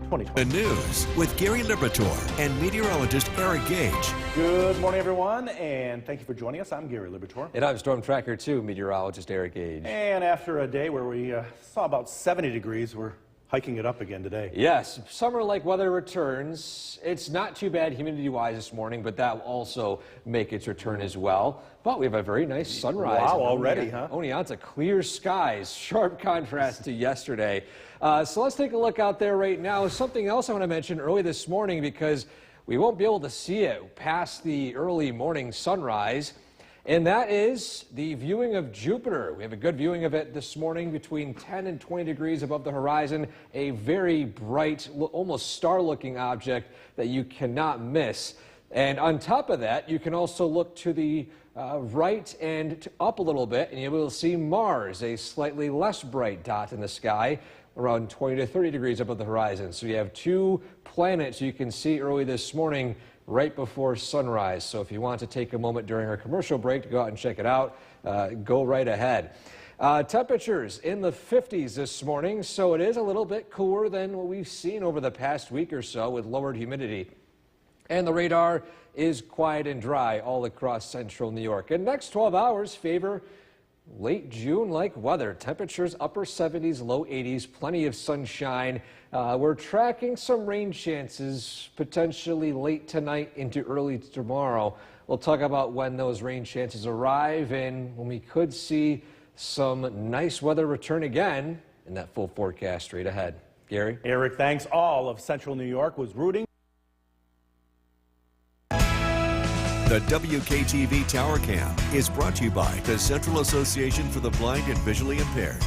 2020. The news with Gary Liberatore and meteorologist Eric Gage. Good morning, everyone, and thank you for joining us. I'm Gary Liberatore. And I'm Storm Tracker 2 meteorologist Eric Gage. And after a day where we saw about 70 degrees, we're hiking it up again today. Yes, summer-like weather returns. It's not too bad humidity-wise this morning, but that will also make its return as well. But we have a very nice sunrise. Wow, already, huh? Oneonta, clear skies, sharp contrast to yesterday. So let's take a look out there right now. Something else I want to mention early this morning, because we won't be able to see it past the early morning sunrise, and that is the viewing of Jupiter. We have a good viewing of it this morning between 10 and 20 degrees above the horizon. A very bright, almost star-looking object that you cannot miss. And on top of that, you can also look to the right and up a little bit, and you'll be able to see Mars, a slightly less bright dot in the sky, around 20 to 30 degrees above the horizon. So you have two planets you can see early this morning right before sunrise. So if you want to take a moment during our commercial break to go out and check it out, go right ahead. Temperatures in the 50s this morning, so it is a little bit cooler than what we've seen over the past week or so with lowered humidity. And the radar is quiet and dry all across central New York. And next 12 hours favor late June-like weather. Temperatures upper 70s, low 80s, plenty of sunshine. We're tracking some rain chances potentially late tonight into early tomorrow. We'll talk about when those rain chances arrive and when we could see some nice weather return again in that full forecast straight ahead. Gary? Eric, thanks. All of central New York was rooting. The WKTV Tower Cam is brought to you by the Central Association for the Blind and Visually Impaired.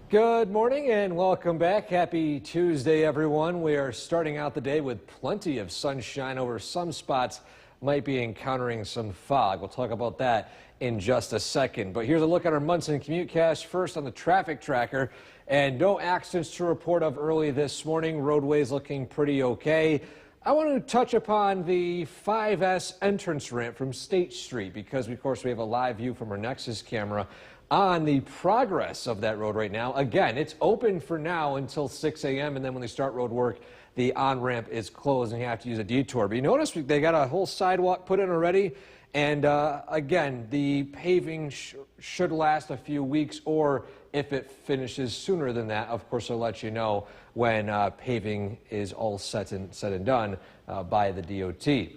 Good morning and welcome back. Happy Tuesday, everyone. We are starting out the day with plenty of sunshine over some spots. Might be encountering some fog. We'll talk about that in just a second. But here's a look at our Munson CommuteCast. First on the traffic tracker. And no accidents to report of early this morning. Roadways looking pretty okay. I want to touch upon the 5S entrance ramp from State Street because, of course, we have a live view from our Nexus camera on the progress of that road right now. Again, it's open for now until 6 a.m. and then when they start road work, the on-ramp is closed and you have to use a detour. But you notice they got a whole sidewalk put in already. And again, the paving should last a few weeks, or if it finishes sooner than that, of course, I'll let you know when paving is all said and done by the DOT.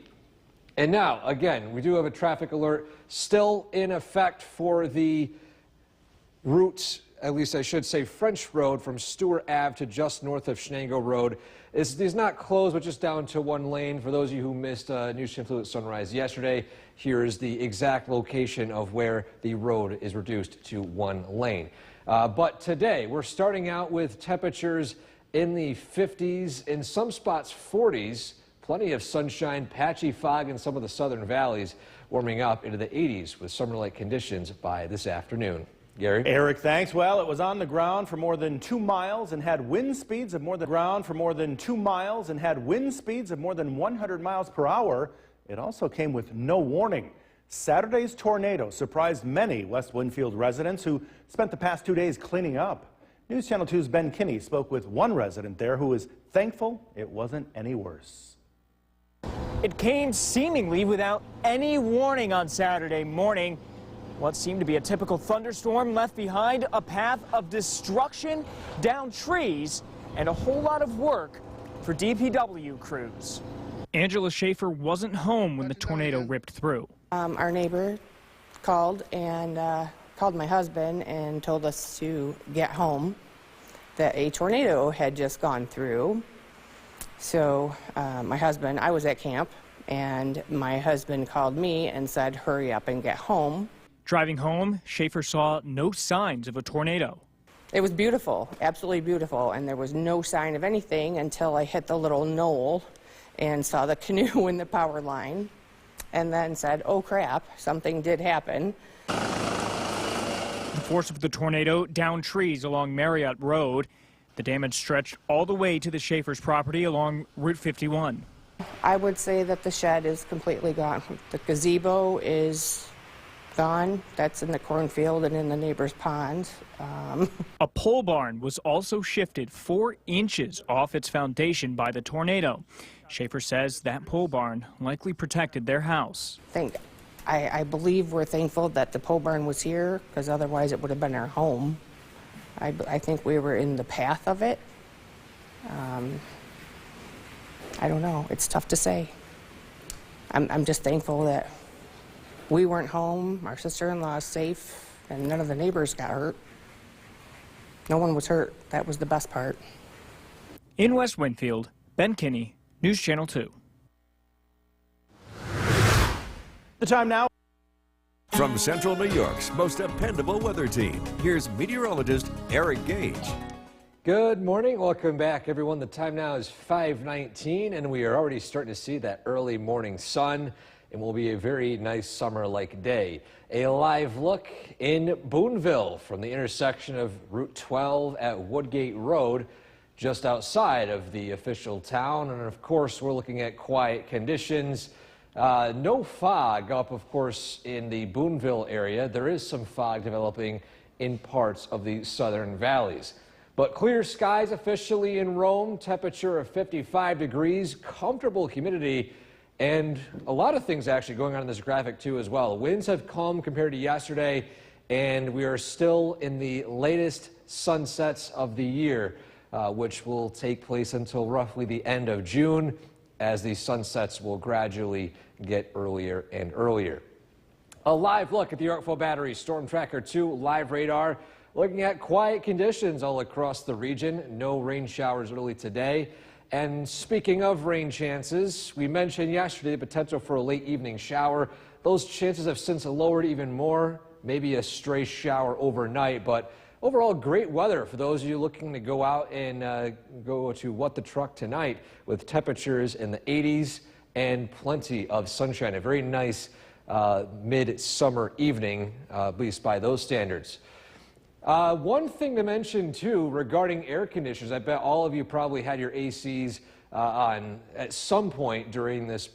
And now, again, we do have a traffic alert still in effect for the route, at least I should say French Road from Stewart Ave to just north of Shenango Road. It's not closed, but just down to one lane. For those of you who missed News 10 at sunrise yesterday, here is the exact location of where the road is reduced to one lane. But today, we're starting out with temperatures in the 50s, in some spots 40s, plenty of sunshine, patchy fog in some of the southern valleys, warming up into the 80s with summer-like conditions by this afternoon. Gary? Eric, thanks. Well, it was on the ground for more than 2 miles and had wind speeds of more than 100 miles per hour. It also came with no warning. Saturday's tornado surprised many West Winfield residents who spent the past 2 days cleaning up. News Channel 2's Ben Kinney spoke with one resident there who is thankful it wasn't any worse. It came seemingly without any warning on Saturday morning. What seemed to be a typical thunderstorm left behind a path of destruction, down trees, and a whole lot of work for DPW crews. Angela Schaefer wasn't home when the tornado ripped through. Our neighbor called and called my husband and told us to get home, that a tornado had just gone through. So I was at camp, and my husband called me and said, hurry up and get home. Driving home, Schaefer saw no signs of a tornado. It was beautiful, absolutely beautiful, and there was no sign of anything until I hit the little knoll and saw the canoe in the power line, and then said, oh crap, something did happen. The force of the tornado downed trees along Marriott Road. The damage stretched all the way to the Schaefer's property along Route 51. I would say that the shed is completely gone. The gazebo is gone. That's in the cornfield and in the neighbor's pond. A pole barn was also shifted 4 inches off its foundation by the tornado. Schaefer says that pole barn likely protected their house. I believe we're thankful that the pole barn was here, because otherwise it would have been our home. I think we were in the path of it. I don't know. It's tough to say. I'm just thankful that we weren't home, our sister-in-law is safe, and none of the neighbors got hurt. No one was hurt. That was the best part. In West Winfield, Ben Kinney, News Channel 2. The time now. From Central New York's most dependable weather team, here's meteorologist Eric Gage. Good morning. Welcome back, everyone. The time now is 5:19, and we are already starting to see that early morning sun. It will be a very nice summer-like day. A live look in Boonville from the intersection of Route 12 at Woodgate Road, just outside of the official town. And of course, we're looking at quiet conditions. No fog up, of course, in the Boonville area. There is some fog developing in parts of the southern valleys. But clear skies officially in Rome, temperature of 55 degrees, comfortable humidity, and a lot of things actually going on in this graphic too as well. Winds have calmed compared to yesterday, and we are still in the latest sunsets of the year, which will take place until roughly the end of June, as the sunsets will gradually get earlier and earlier. A live look at the Yorkville Battery Storm Tracker 2 live radar. Looking at quiet conditions all across the region. No rain showers early today. And speaking of rain chances, we mentioned yesterday the potential for a late evening shower. Those chances have since lowered even more, maybe a stray shower overnight. But overall, great weather for those of you looking to go out and go to What the Truck tonight, with temperatures in the 80s and plenty of sunshine. A very nice mid-summer evening, at least by those standards. One thing to mention too regarding air conditioners, I bet all of you probably had your ACs on at some point during this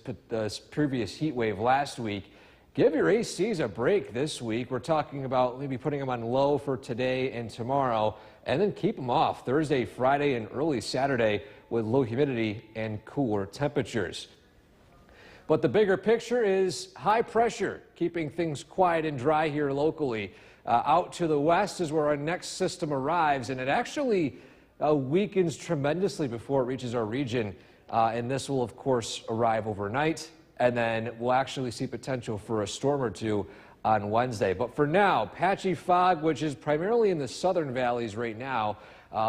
previous heat wave last week. Give your ACs a break this week. We're talking about maybe putting them on low for today and tomorrow, and then keep them off Thursday, Friday, and early Saturday with low humidity and cooler temperatures. But the bigger picture is high pressure, keeping things quiet and dry here locally. Out to the west is where our next system arrives, and it actually weakens tremendously before it reaches our region. And this will, of course, arrive overnight, and then we'll actually see potential for a storm or two on Wednesday. But for now, patchy fog, which is primarily in the southern valleys right now,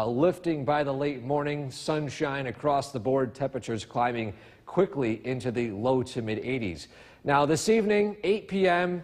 lifting by the late morning, sunshine across the board, temperatures climbing quickly into the low to mid 80s. Now this evening, 8 p.m.,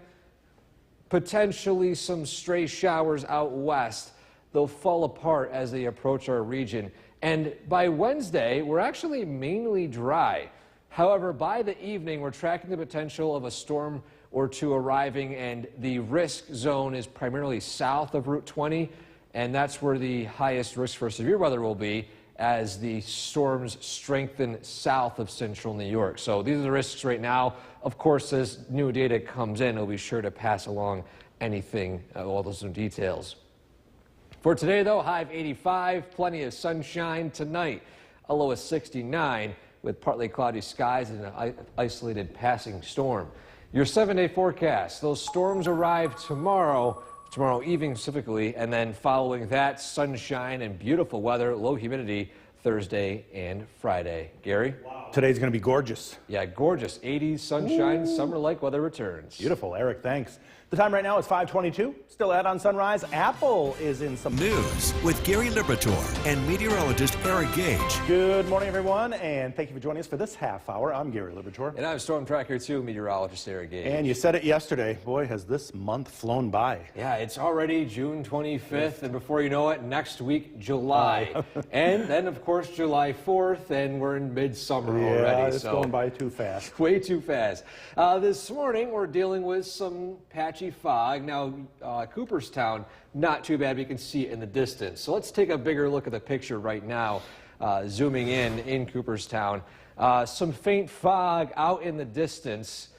potentially some stray showers out west. They'll fall apart as they approach our region. And by Wednesday, we're actually mainly dry. However, by the evening, we're tracking the potential of a storm or two arriving, and the risk zone is primarily south of Route 20, and that's where the highest risk for severe weather will be as the storms strengthen south of central New York. So these are the risks right now. Of course, as new data comes in, we'll be sure to pass along anything, all those new details. For today, though, high of 85, plenty of sunshine tonight, a low of 69, with partly cloudy skies and an isolated passing storm. Your 7-day forecast, those storms arrive tomorrow evening specifically, and then following that, sunshine and beautiful weather, low humidity Thursday and Friday. Gary? Wow. Today's going to be gorgeous. Yeah, gorgeous. 80s, sunshine, summer-like weather returns. Beautiful. Eric, thanks. The time right now is 5:22. Still out on Sunrise. Apple is in some News with Gary Liberatore and meteorologist Eric Gage. Good morning, everyone, and thank you for joining us for this half hour. I'm Gary Liberatore. And I'm Storm Tracker 2 meteorologist Eric Gage. And you said it yesterday. Boy, has this month flown by. Yeah, it's already June 25th, and before you know it, next week, July. And then, of course, July 4th, and we're in midsummer already. It's going by too fast. Way too fast. This morning, we're dealing with some patchy fog. Now, Cooperstown, not too bad. We can see it in the distance. So let's take a bigger look at the picture right now, zooming in Cooperstown. Some faint fog out in the distance.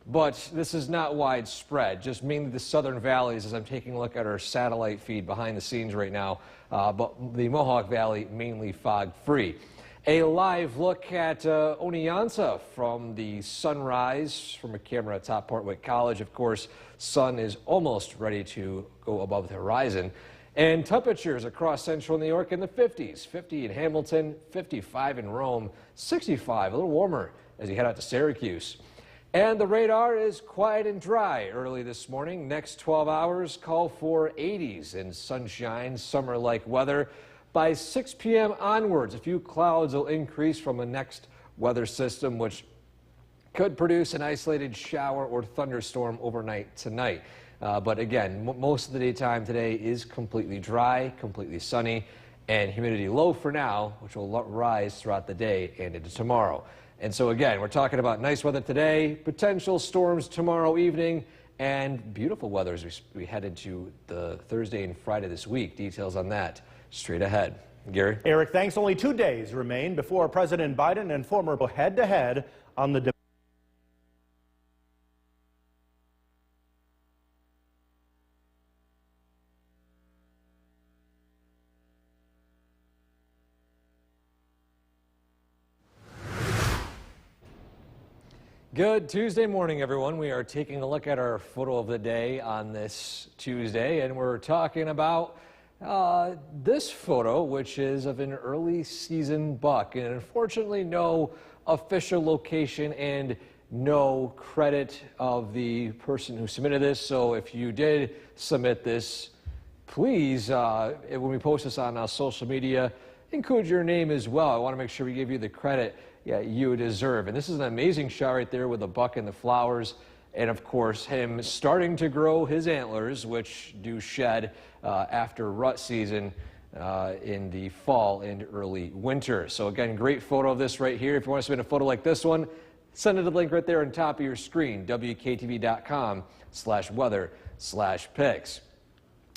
but this is not widespread, just mainly the southern valleys as I'm taking a look at our satellite feed behind the scenes right now, but the Mohawk Valley mainly fog-free. A live look at Oneonta from the sunrise from a camera at Top Portwood College. Of course, sun is almost ready to go above the horizon. And temperatures across central New York in the 50s, 50 in Hamilton, 55 in Rome, 65, a little warmer as you head out to Syracuse. And the radar is quiet and dry early this morning. Next 12 hours call for 80s and sunshine, summer-like weather. By 6 p.m. onwards, a few clouds will increase from the next weather system, which could produce an isolated shower or thunderstorm overnight tonight. But again, most of the daytime today is completely dry, completely sunny, and humidity low for now, which will rise throughout the day and into tomorrow. And so again, we're talking about nice weather today, potential storms tomorrow evening, and beautiful weather as we head into the Thursday and Friday this week. Details on that straight ahead. Gary? Eric, thanks. Only 2 days remain before President Biden and former head-to-head on the Good Tuesday morning, everyone. We are taking a look at our photo of the day on this Tuesday, and we're talking about this photo, which is of an early season buck. And unfortunately, no official location and no credit of the person who submitted this. So if you did submit this, please, when we post this on social media, include your name as well. I want to make sure we give you the credit you deserve. And this is an amazing shot right there with the buck and the flowers, and of course him starting to grow his antlers, which do shed after rut season in the fall and early winter. So again, great photo of this right here. If you want to submit a photo like this one, send it to the link right there on top of your screen, wktv.com/weather/pics.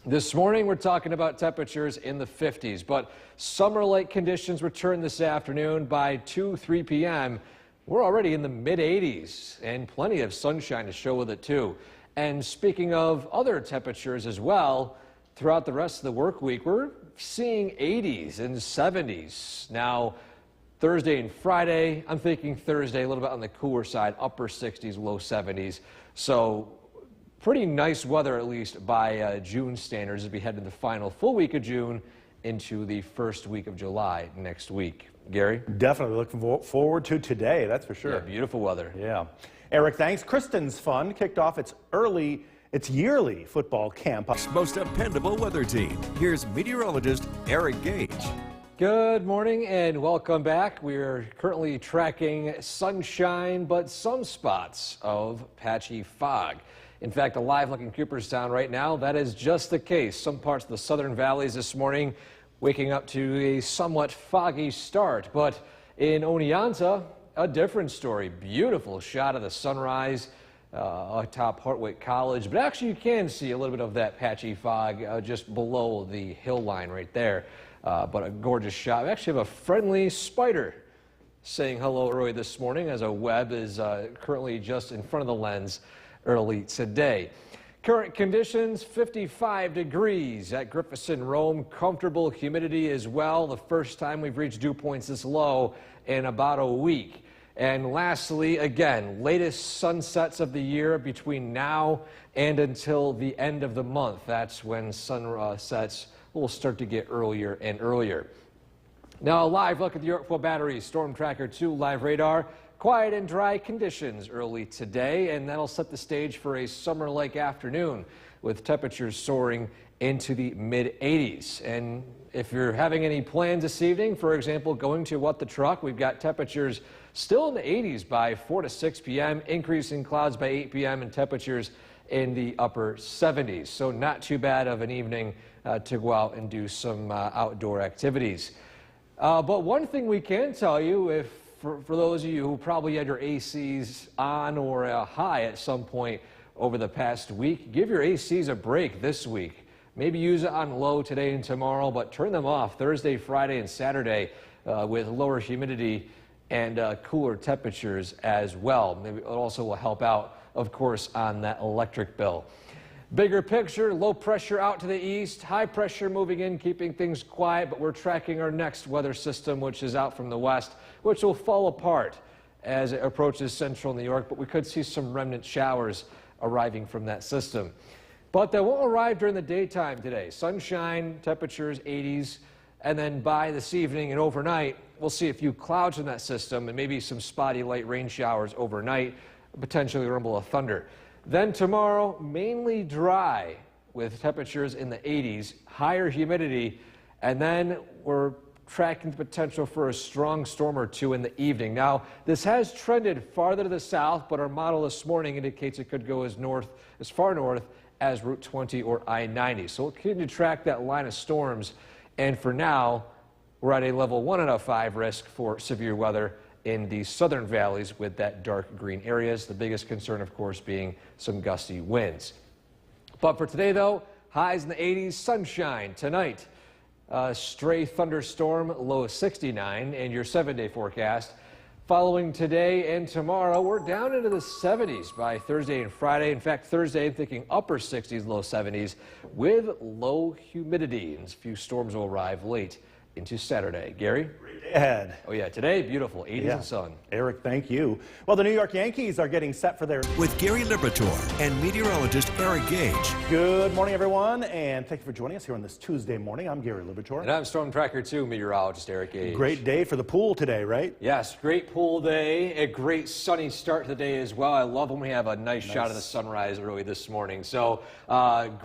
This morning, we're talking about temperatures in the 50s, but summer-like conditions return this afternoon. By 2-3 p.m., we're already in the mid-80s, and plenty of sunshine to show with it, too. And speaking of other temperatures as well, throughout the rest of the work week, we're seeing 80s and 70s. Now, Thursday and Friday, I'm thinking Thursday a little bit on the cooler side, upper 60s, low 70s. So pretty nice weather, at least by June standards, as we head to the final full week of June into the first week of July next week. Gary? Definitely looking forward to today, that's for sure. Yeah, beautiful weather. Yeah. Eric, thanks. Kristen's Fun kicked off its yearly football camp. Most dependable weather team. Here's meteorologist Eric Gage. Good morning and welcome back. We're currently tracking sunshine, but some spots of patchy fog. In fact, a live look in Cooperstown right now, that is just the case. Some parts of the southern valleys this morning waking up to a somewhat foggy start. But in Oneonta, a different story. Beautiful shot of the sunrise atop Portwood College. But actually, you can see a little bit of that patchy fog just below the hill line right there. But a gorgeous shot. We actually have a friendly spider saying hello early this morning as a web is currently just in front of the lens early today. Current conditions, 55 degrees at Griffinson Rome. Comfortable humidity as well. The first time we've reached dew points this low in about a week. And lastly, again, latest sunsets of the year between now and until the end of the month. That's when sunsets will start to get earlier and earlier. Now a live look at the Yorkville Battery Storm Tracker 2 live radar. Quiet and dry conditions early today, and that'll set the stage for a summer-like afternoon with temperatures soaring into the mid-80s. And if you're having any plans this evening, for example, going to What the Truck, we've got temperatures still in the 80s by 4 to 6 p.m., increasing clouds by 8 p.m., and temperatures in the upper 70s. So not too bad of an evening to go out and do some outdoor activities. But one thing we can tell you, for those of you who probably had your ACs on or high at some point over the past week, give your ACs a break this week. Maybe use it on low today and tomorrow, but turn them off Thursday, Friday, and Saturday with lower humidity and cooler temperatures as well. Maybe it also will help out of course, on that electric bill. Bigger picture, low pressure out to the east, high pressure moving in, keeping things quiet, but we're tracking our next weather system, which is out from the west, which will fall apart as it approaches central New York, but we could see some remnant showers arriving from that system. But they won't arrive during the daytime today. Sunshine, temperatures 80s, and then by this evening and overnight, we'll see a few clouds in that system and maybe some spotty light rain showers overnight, potentially a rumble of thunder. Then tomorrow, mainly dry with temperatures in the 80s, higher humidity, and then we're tracking the potential for a strong storm or two in the evening. Now, this has trended farther to the south, but our model this morning indicates it could go as far north as Route 20 or I-90. So we'll continue to track that line of storms, and for now, we're at a level 1 out of 5 risk for severe weather in the southern valleys with that dark green areas. The biggest concern, of course, being some gusty winds. But for today, though, highs in the 80s, sunshine tonight. Stray thunderstorm, low 69, and your 7-day forecast. Following today and tomorrow, we're down into the 70s by Thursday and Friday. In fact, Thursday, I'm thinking upper 60s, low 70s with low humidity, and a few storms will arrive late into Saturday. Gary? Great day ahead. Oh, yeah, today, beautiful, 80s and sun. Eric, thank you. Well, the New York Yankees are getting set for their... With Gary Liberatore and meteorologist Eric Gage. Good morning, everyone, and thank you for joining us here on this Tuesday morning. I'm Gary Liberatore. And I'm Storm Tracker 2 meteorologist Eric Gage. Great day for the pool today, right? Yes, great pool day, a great sunny start to the day as well. I love when we have a nice shot of the sunrise early this morning. So,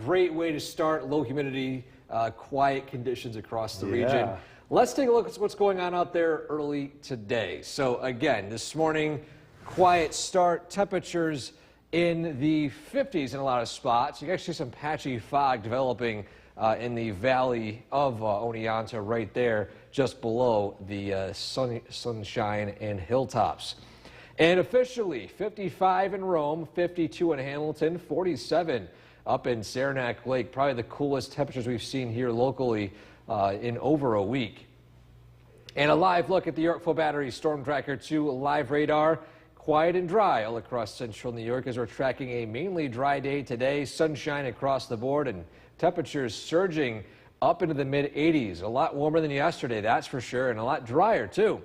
great way to start, low humidity, quiet conditions across the region. Let's take a look at what's going on out there early today. So again, this morning, quiet start, temperatures in the 50s in a lot of spots. You can actually see some patchy fog developing in the valley of Oneonta right there, just below the Sunshine and Hilltops. And officially, 55 in Rome, 52 in Hamilton, 47 up in Saranac Lake, probably the coolest temperatures we've seen here locally in over a week. And a live look at the Yorkville Battery Storm Tracker 2 live radar. Quiet and dry all across central New York as we're tracking a mainly dry day today. Sunshine across the board and temperatures surging up into the mid-80s. A lot warmer than yesterday, that's for sure, and a lot drier too.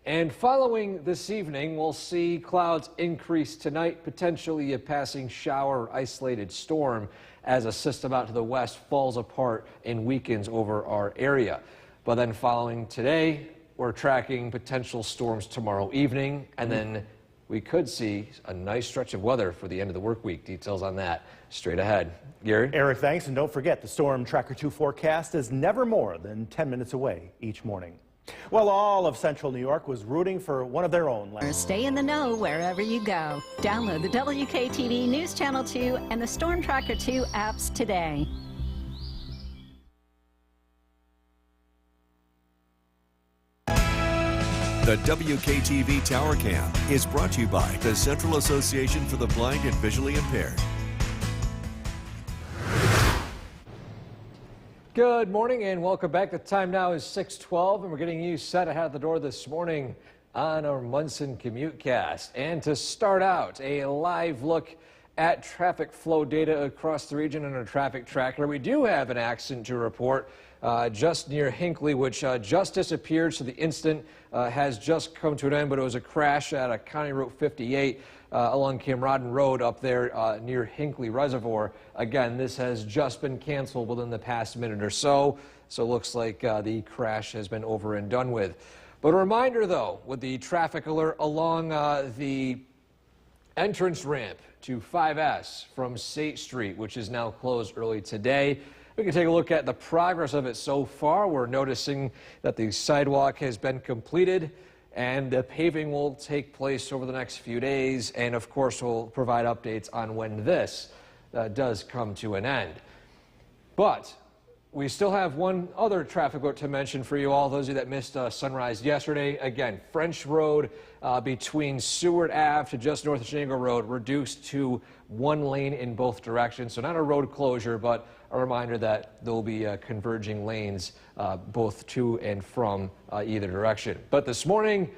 And following this evening, we'll see clouds increase tonight, potentially a passing shower or isolated storm as a system out to the west falls apart and weakens over our area. But then following today, we're tracking potential storms tomorrow evening, and then we could see a nice stretch of weather for the end of the work week. Details on that straight ahead. Gary? Eric, thanks. And don't forget, the Storm Tracker 2 forecast is never more than 10 minutes away each morning. Well, all of central New York was rooting for one of their own. Stay in the know wherever you go. Download the WKTV News Channel 2 and the Storm Tracker 2 apps today. The WKTV Tower Cam is brought to you by the Central Association for the Blind and Visually Impaired. Good morning and welcome back. The time now is 6:12 and we're getting you set ahead of the door this morning on our Munson CommuteCast. And to start out, a live look at traffic flow data across the region on our traffic tracker. We do have an accident to report just near Hinckley, which just disappeared, so the incident has just come to an end, but it was a crash at a County Route 58 along Camrodden Road up there near Hinckley Reservoir. Again, this has just been canceled within the past minute or so, so it looks like the crash has been over and done with. But a reminder, though, with the traffic alert along the entrance ramp to 5S from State Street, which is now closed early today. We can take a look at the progress of it so far. We're noticing that the sidewalk has been completed and the paving will take place over the next few days. And of course, we'll provide updates on when this does come to an end. But we still have one other traffic alert to mention for you all, those of you that missed sunrise yesterday. Again, French Road between Seward Ave to just north of Shenango Road reduced to one lane in both directions. So not a road closure, but a reminder that there will be converging lanes both to and from either direction. But this morning,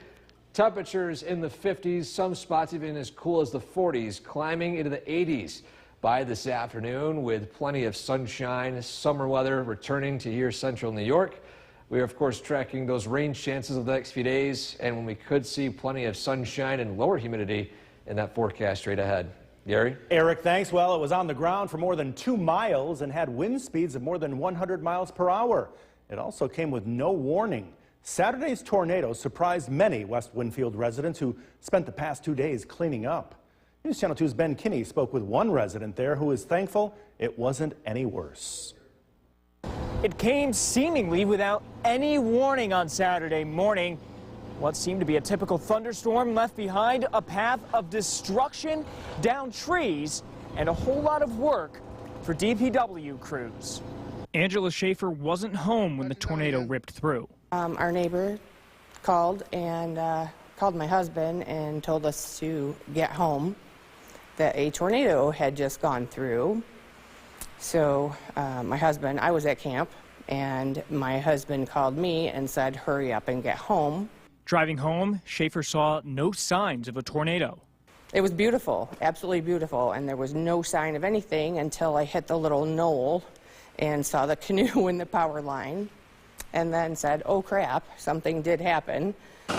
Temperatures in the 50s, some spots even as cool as the 40s, climbing into the 80s by this afternoon with plenty of sunshine, summer weather returning to here central New York. We are, of course, tracking those rain chances of the next few days, and when we could see plenty of sunshine and lower humidity in that forecast straight ahead. Gary? Eric, thanks. Well, it was on the ground for more than 2 miles and had wind speeds of more than 100 miles per hour. It also came with no warning. Saturday's tornado surprised many West Winfield residents who spent the past 2 days cleaning up. News Channel 2's Ben Kinney spoke with one resident there who is thankful it wasn't any worse. It came seemingly without any warning on Saturday morning. What seemed to be a typical thunderstorm left behind a path of destruction, down trees, and a whole lot of work for DPW crews. Angela Schaefer wasn't home when the tornado ripped through. Our neighbor called and called my husband and told us to get home, that a tornado had just gone through. So I was at camp, and my husband called me and said, hurry up and get home. Driving home, Schaefer saw no signs of a tornado. It was beautiful, absolutely beautiful, and there was no sign of anything until I hit the little knoll and saw the canoe in the power line, and then said, oh crap, something did happen. The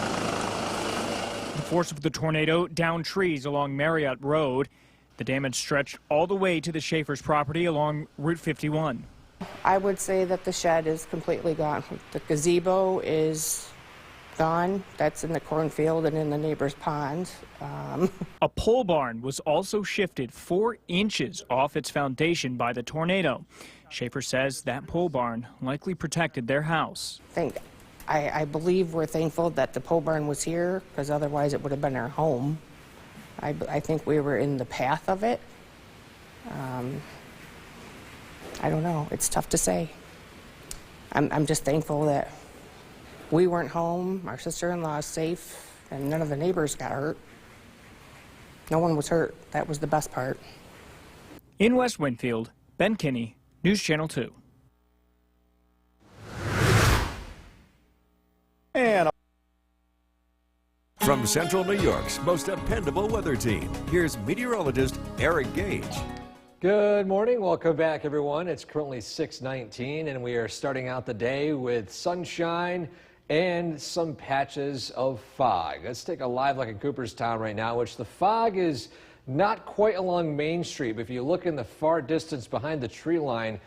force of the tornado downed trees along Marriott Road. The damage stretched all the way to the Schaefer's property along Route 51. I would say that the shed is completely gone. The gazebo is gone. That's in the cornfield and in the neighbor's pond. A pole barn was also shifted 4 inches off its foundation by the tornado. Schaefer says that pole barn likely protected their house. I believe we're thankful that the pole barn was here, because otherwise it would have been our home. I think we were in the path of it. I don't know. It's tough to say. I'm just thankful that we weren't home, our sister-in-law is safe, and none of the neighbors got hurt. No one was hurt. That was the best part. In West Winfield, Ben Kinney, News Channel 2. And From Central New York's most dependable weather team, here's meteorologist Eric Gage. Good morning. Welcome back, everyone. It's currently 6:19, and we are starting out the day with sunshine and some patches of fog. Let's take a live look at Cooperstown right now, which the fog is not quite along Main Street. But if you look in the far distance behind the tree line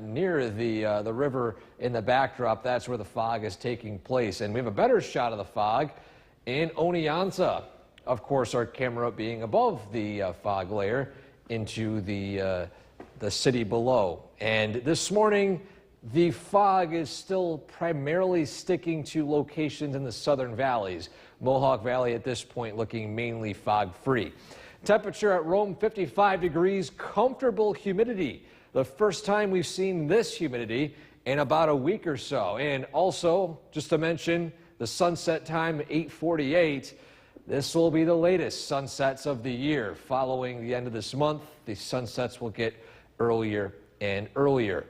near the river in the backdrop, that's where the fog is taking place. And we have a better shot of the fog in Oneonta. Of course, our camera being above the fog layer into the city below. And this morning, the fog is still primarily sticking to locations in the southern valleys. Mohawk Valley at this point looking mainly fog-free. Temperature at Rome 55 degrees, comfortable humidity. The first time we've seen this humidity in about a week or so. And also, just to mention, the sunset time 8:48. This will be the latest sunsets of the year. Following the end of this month, the sunsets will get earlier and earlier.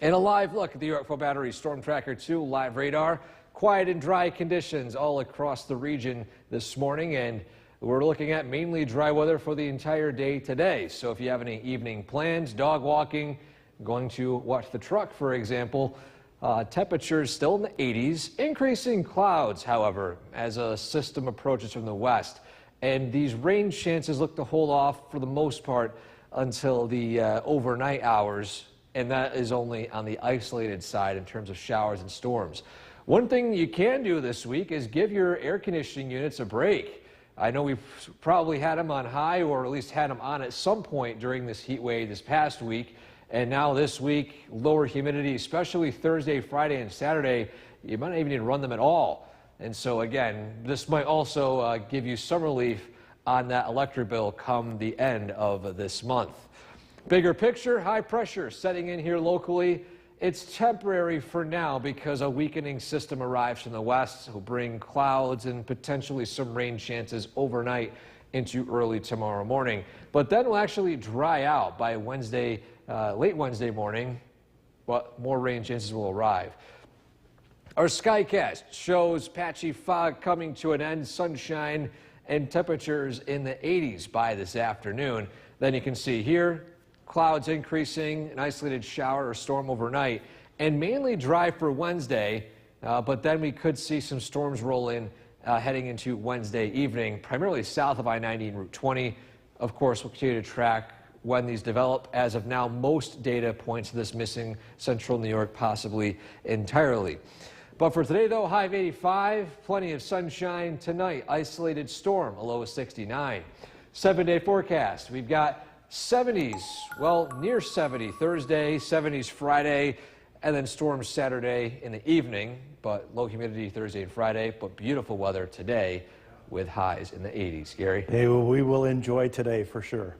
And a live look at the Yorkville Battery Storm Tracker 2 live radar. Quiet and dry conditions all across the region this morning, and we're looking at mainly dry weather for the entire day today. So if you have any evening plans, dog walking, going to watch the truck, for example, temperatures still in the 80s. Increasing clouds, however, as a system approaches from the west. And these rain chances look to hold off for the most part until the overnight hours. And that is only on the isolated side in terms of showers and storms. One thing you can do this week is give your air conditioning units a break. I know we've probably had them on high, or at least had them on at some point during this heat wave this past week. And now this week, lower humidity, especially Thursday, Friday, and Saturday, you might not even need to run them at all. And so again, this might also give you some relief on that electric bill come the end of this month. Bigger picture, high pressure setting in here locally. It's temporary for now because a weakening system arrives from the west. Will bring clouds and potentially some rain chances overnight into early tomorrow morning. But then will actually dry out by Wednesday, late Wednesday morning. But more rain chances will arrive. Our Skycast shows patchy fog coming to an end, sunshine and temperatures in the 80s by this afternoon. Then you can see here, clouds increasing, an isolated shower or storm overnight, and mainly dry for Wednesday, but then we could see some storms roll in heading into Wednesday evening, primarily south of I-90 and Route 20. Of course, we'll continue to track when these develop. As of now, most data points to this missing central New York possibly entirely. But for today, though, high of 85, plenty of sunshine tonight. Isolated storm, a low of 69. 7-day forecast. We've got 70s, well, near 70 Thursday, 70s Friday, and then storms Saturday in the evening, but low humidity Thursday and Friday, but beautiful weather today with highs in the 80s. Gary? Hey, well, we will enjoy today for sure.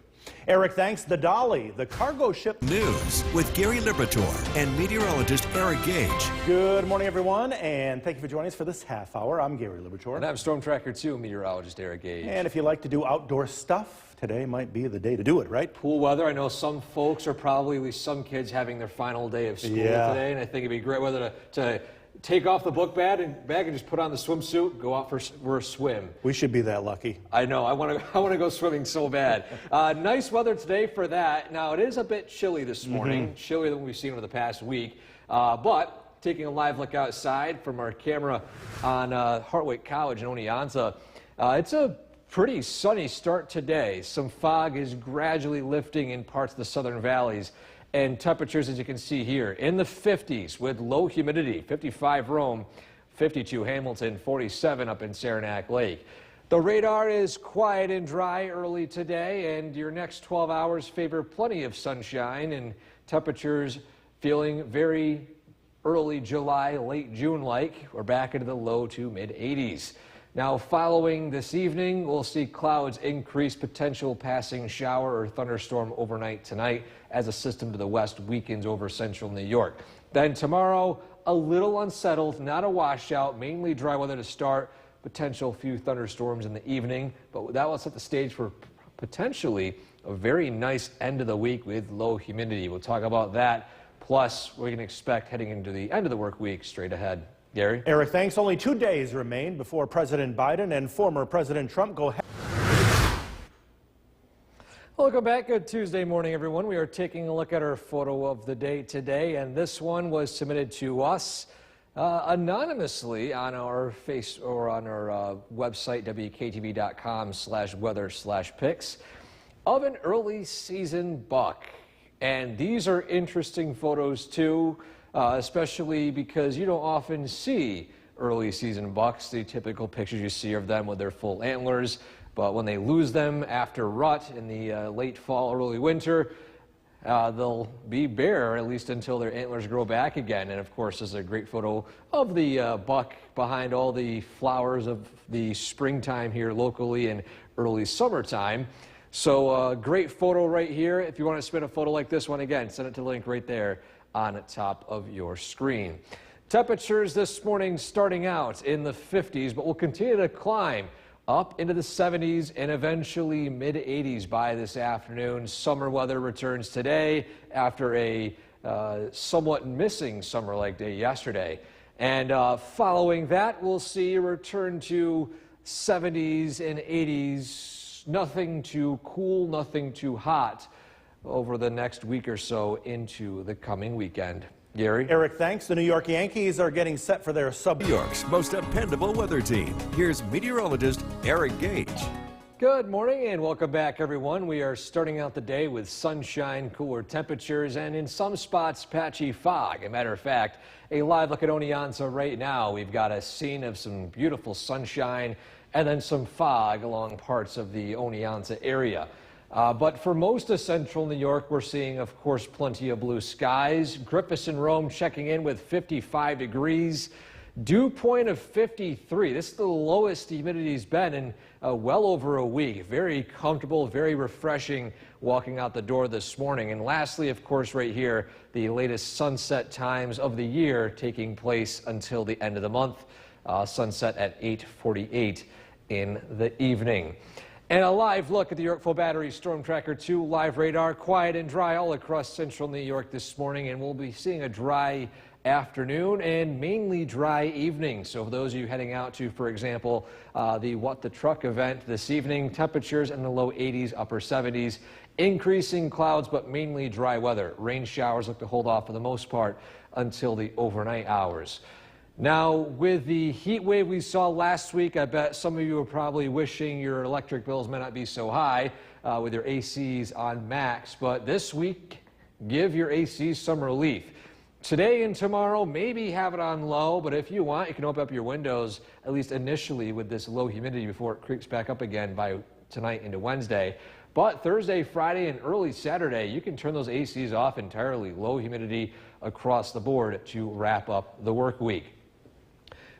Eric, thanks. The Dolly, the cargo ship. News with Gary Liberatore and meteorologist Eric Gage. Good morning, everyone, and thank you for joining us for this half hour. I'm Gary Liberatore. And I'm Storm Tracker 2 meteorologist Eric Gage. And if you like to do outdoor stuff, today might be the day to do it, right? Pool weather. I know some folks are probably, at least some kids, having their final day of school today, and I think it'd be great weather to take off the book bag and just put on the swimsuit, go out for a swim. We should be that lucky. I know. I want to go swimming so bad. Nice weather today for that. Now, it is a bit chilly this morning, chillier than we've seen over the past week. But taking a live look outside from our camera on Hartwick College in Oneonta, it's a pretty sunny start today. Some fog is gradually lifting in parts of the southern valleys. And temperatures, as you can see here, in the 50s with low humidity, 55 Rome, 52 Hamilton, 47 up in Saranac Lake. The radar is quiet and dry early today, and your next 12 hours favor plenty of sunshine and temperatures feeling very early July, late June-like. We're back into the low to mid 80s. Now, following this evening, we'll see clouds increase, potential passing shower or thunderstorm overnight tonight as a system to the west weakens over central New York. Then tomorrow, a little unsettled, not a washout, mainly dry weather to start, potential few thunderstorms in the evening, but that will set the stage for potentially a very nice end of the week with low humidity. We'll talk about that, plus we can expect heading into the end of the work week straight ahead. Gary? Eric, thanks. Only 2 days remain before President Biden and former President Trump go ahead. Welcome back. Good Tuesday morning, everyone. We are taking a look at our photo of the day today, and this one was submitted to us anonymously on our website, wktv.com/weather/pics, of an early season buck. And these are interesting photos too. Especially because you don't often see early season bucks, the typical pictures you see of them with their full antlers. But when they lose them after rut in the late fall, early winter, they'll be bare, at least until their antlers grow back again. And of course, this is a great photo of the buck behind all the flowers of the springtime here locally and early summertime. So great photo right here. If you want to submit a photo like this one, again, send it to the link right there on the top of your screen. Temperatures this morning starting out in the 50s, but will continue to climb up into the 70s and eventually mid 80s by this afternoon. Summer weather returns today after a somewhat missing summer-like day yesterday. And following that, we'll see a return to 70s and 80s. Nothing too cool, nothing too hot over the next week or so into the coming weekend. Gary? Eric, thanks. The New York Yankees are getting set for their New York's most dependable weather team. Here's meteorologist Eric Gage. Good morning and welcome back, everyone. We are starting out the day with sunshine, cooler temperatures, and in some spots, patchy fog. As a matter of fact, a live look at Oneonta right now. We've got a scene of some beautiful sunshine and then some fog along parts of the Oneonta area. But for most of central New York, we're seeing, of course, plenty of blue skies. Griffiths and Rome checking in with 55 degrees. Dew point of 53. This is the lowest humidity's been in well over a week. Very comfortable, very refreshing walking out the door this morning. And lastly, of course, right here, the latest sunset times of the year taking place until the end of the month. Sunset at 8:48 in the evening. And a live look at the Yorkville Battery Storm Tracker 2 live radar. Quiet and dry all across central New York this morning, and we'll be seeing a dry afternoon and mainly dry evening. So for those of you heading out to, for example, the What the Truck event this evening, temperatures in the low 80s, upper 70s, increasing clouds, but mainly dry weather. Rain showers look to hold off for the most part until the overnight hours. Now, with the heat wave we saw last week, I bet some of you are probably wishing your electric bills may not be so high with your ACs on max, but this week, give your ACs some relief. Today and tomorrow, maybe have it on low, but if you want, you can open up your windows, at least initially with this low humidity before it creeps back up again by tonight into Wednesday. But Thursday, Friday, and early Saturday, you can turn those ACs off entirely. Low humidity across the board to wrap up the work week.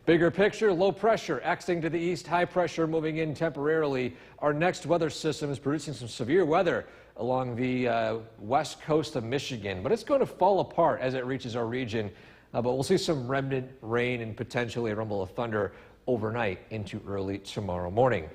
Bigger picture, low pressure exiting to the east, high pressure moving in temporarily. Our next weather system is producing some severe weather along the west coast of Michigan, but it's going to fall apart as it reaches our region. But we'll see some remnant rain and potentially a rumble of thunder overnight into early tomorrow morning.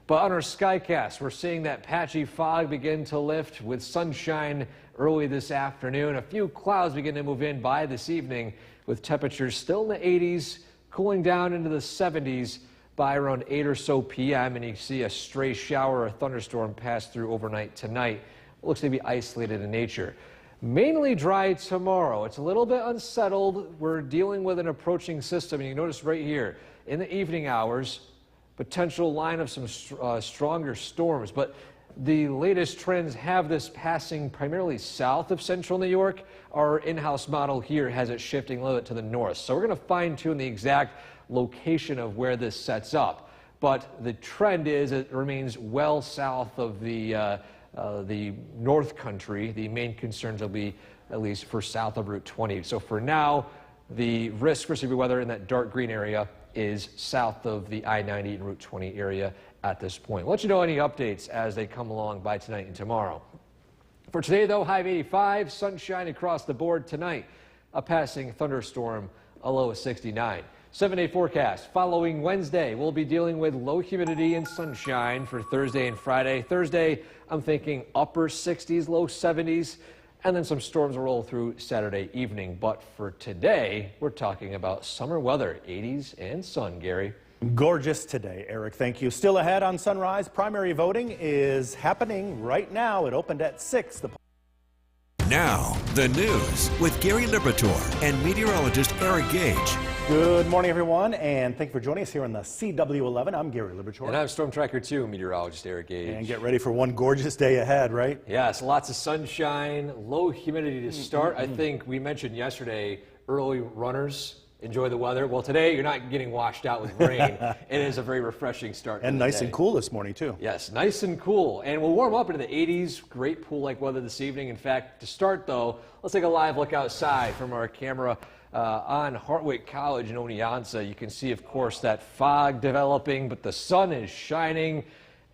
But on our Skycast, we're seeing that patchy fog begin to lift with sunshine early this afternoon. A few clouds begin to move in by this evening with temperatures still in the 80s, cooling down into the 70s by around 8 or so p.m. And you see a stray shower or thunderstorm pass through overnight tonight. It looks to be isolated in nature. Mainly dry tomorrow. It's a little bit unsettled. We're dealing with an approaching system. And you notice right here in the evening hours, potential line of some stronger storms. But the latest trends have this passing primarily south of central New York. Our in-house model here has it shifting a little bit to the north. So we're going to fine-tune the exact location of where this sets up. But the trend is it remains well south of the North Country. The main concerns will be at least for south of Route 20. So for now, the risk for severe weather in that dark green area is south of the I-90 and Route 20 area at this point. We'll let you know any updates as they come along by tonight and tomorrow. For today, though, high of 85, sunshine across the board tonight. A passing thunderstorm, a low of 69. 7-day forecast. Following Wednesday, we'll be dealing with low humidity and sunshine for Thursday and Friday. Thursday, I'm thinking upper 60s, low 70s, and then some storms will roll through Saturday evening. But for today, we're talking about summer weather, 80s and sun, Gary. Gorgeous today, Eric. Thank you. Still ahead on Sunrise. Primary voting is happening right now. It opened at 6. Now, the news with Gary Liberatore and meteorologist Eric Gage. Good morning, everyone, and thank you for joining us here on the CW11. I'm Gary Liberatore. And I'm Storm Tracker 2 meteorologist Eric Gage. And get ready for one gorgeous day ahead, right? Yes, lots of sunshine, low humidity to start. I think we mentioned yesterday early runners enjoy the weather. Well, today you're not getting washed out with rain. It is a very refreshing start. And nice and cool this morning, too. Yes, nice and cool. And we'll warm up into the 80s. Great pool-like weather this evening. In fact, to start, though, let's take a live look outside from our camera on Hartwick College in Oneonta. You can see, of course, that fog developing, but the sun is shining,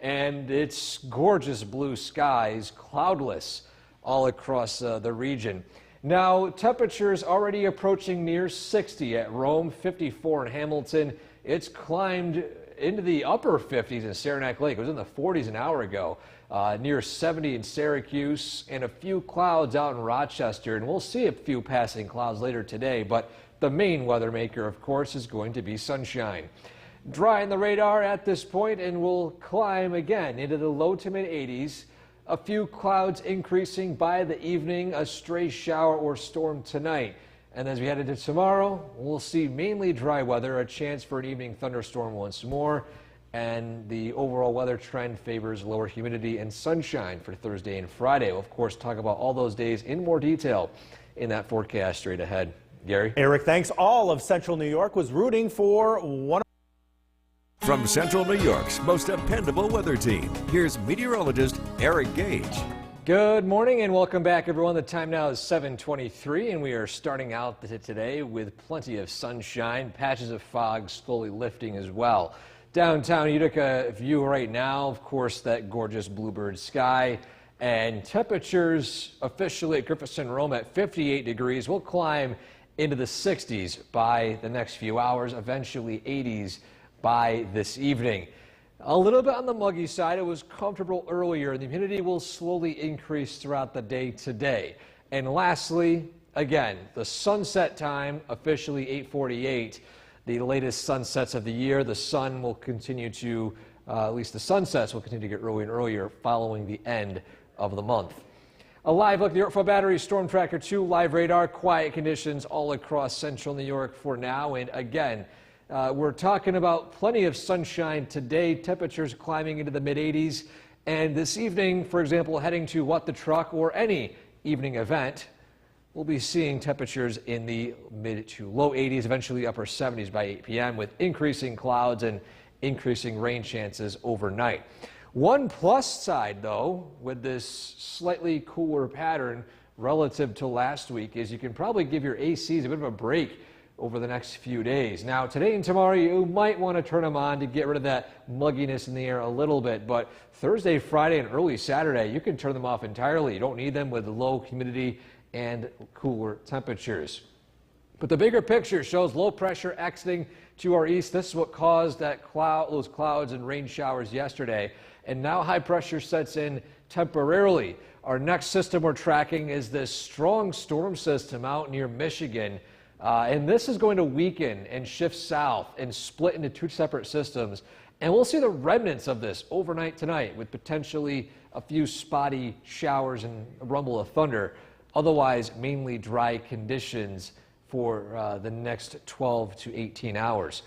and it's gorgeous blue skies, cloudless all across the region. Now, temperatures already approaching near 60 at Rome, 54 in Hamilton. It's climbed into the upper 50s in Saranac Lake. It was in the 40s an hour ago. Near 70 in Syracuse, and a few clouds out in Rochester. And we'll see a few passing clouds later today, but the main weather maker, of course, is going to be sunshine. Dry in the radar at this point, and we'll climb again into the low to mid 80s. A few clouds increasing by the evening, a stray shower or storm tonight. And as we head into tomorrow, we'll see mainly dry weather, a chance for an evening thunderstorm once more. And the overall weather trend favors lower humidity and sunshine for Thursday and Friday. We'll, of course, talk about all those days in more detail in that forecast straight ahead. Gary? Eric, thanks. All of Central New York was rooting for one. From Central New York's most dependable weather team, here's meteorologist Eric Gage. Good morning and welcome back, everyone. The time now is 7:23, and we are starting out today with plenty of sunshine, patches of fog slowly lifting as well. Downtown Utica view right now, of course, that gorgeous bluebird sky, and temperatures officially at Griffiths & Rome at 58 degrees. We'll climb into the 60s by the next few hours, eventually 80s by this evening. A little bit on the muggy side. It was comfortable earlier, and the humidity will slowly increase throughout the day today. And lastly, Again, the sunset time officially 8:48. The latest sunsets of the year. The sun will continue to, at least the sunsets will continue to get earlier and earlier following the end of the month. A live look at the Yorkville Battery Storm Tracker 2 live radar. Quiet conditions all across central New York for now. And again, we're talking about plenty of sunshine today. Temperatures climbing into the mid-80s. And this evening, for example, heading to What the Truck or any evening event, we'll be seeing temperatures in the mid to low 80s, eventually upper 70s by 8 p.m. with increasing clouds and increasing rain chances overnight. One plus side, though, with this slightly cooler pattern relative to last week is you can probably give your ACs a bit of a break over the next few days. Now, today and tomorrow, you might want to turn them on to get rid of that mugginess in the air a little bit, but Thursday, Friday, and early Saturday, you can turn them off entirely. You don't need them with low humidity and cooler temperatures. But the bigger picture shows low pressure exiting to our east. This is what caused those clouds and rain showers yesterday. And now high pressure sets in temporarily. Our next system we're tracking is this strong storm system out near Michigan. And this is going to weaken and shift south and split into two separate systems. And we'll see the remnants of this overnight tonight with potentially a few spotty showers and a rumble of thunder. Otherwise, mainly dry conditions for the next 12 to 18 hours.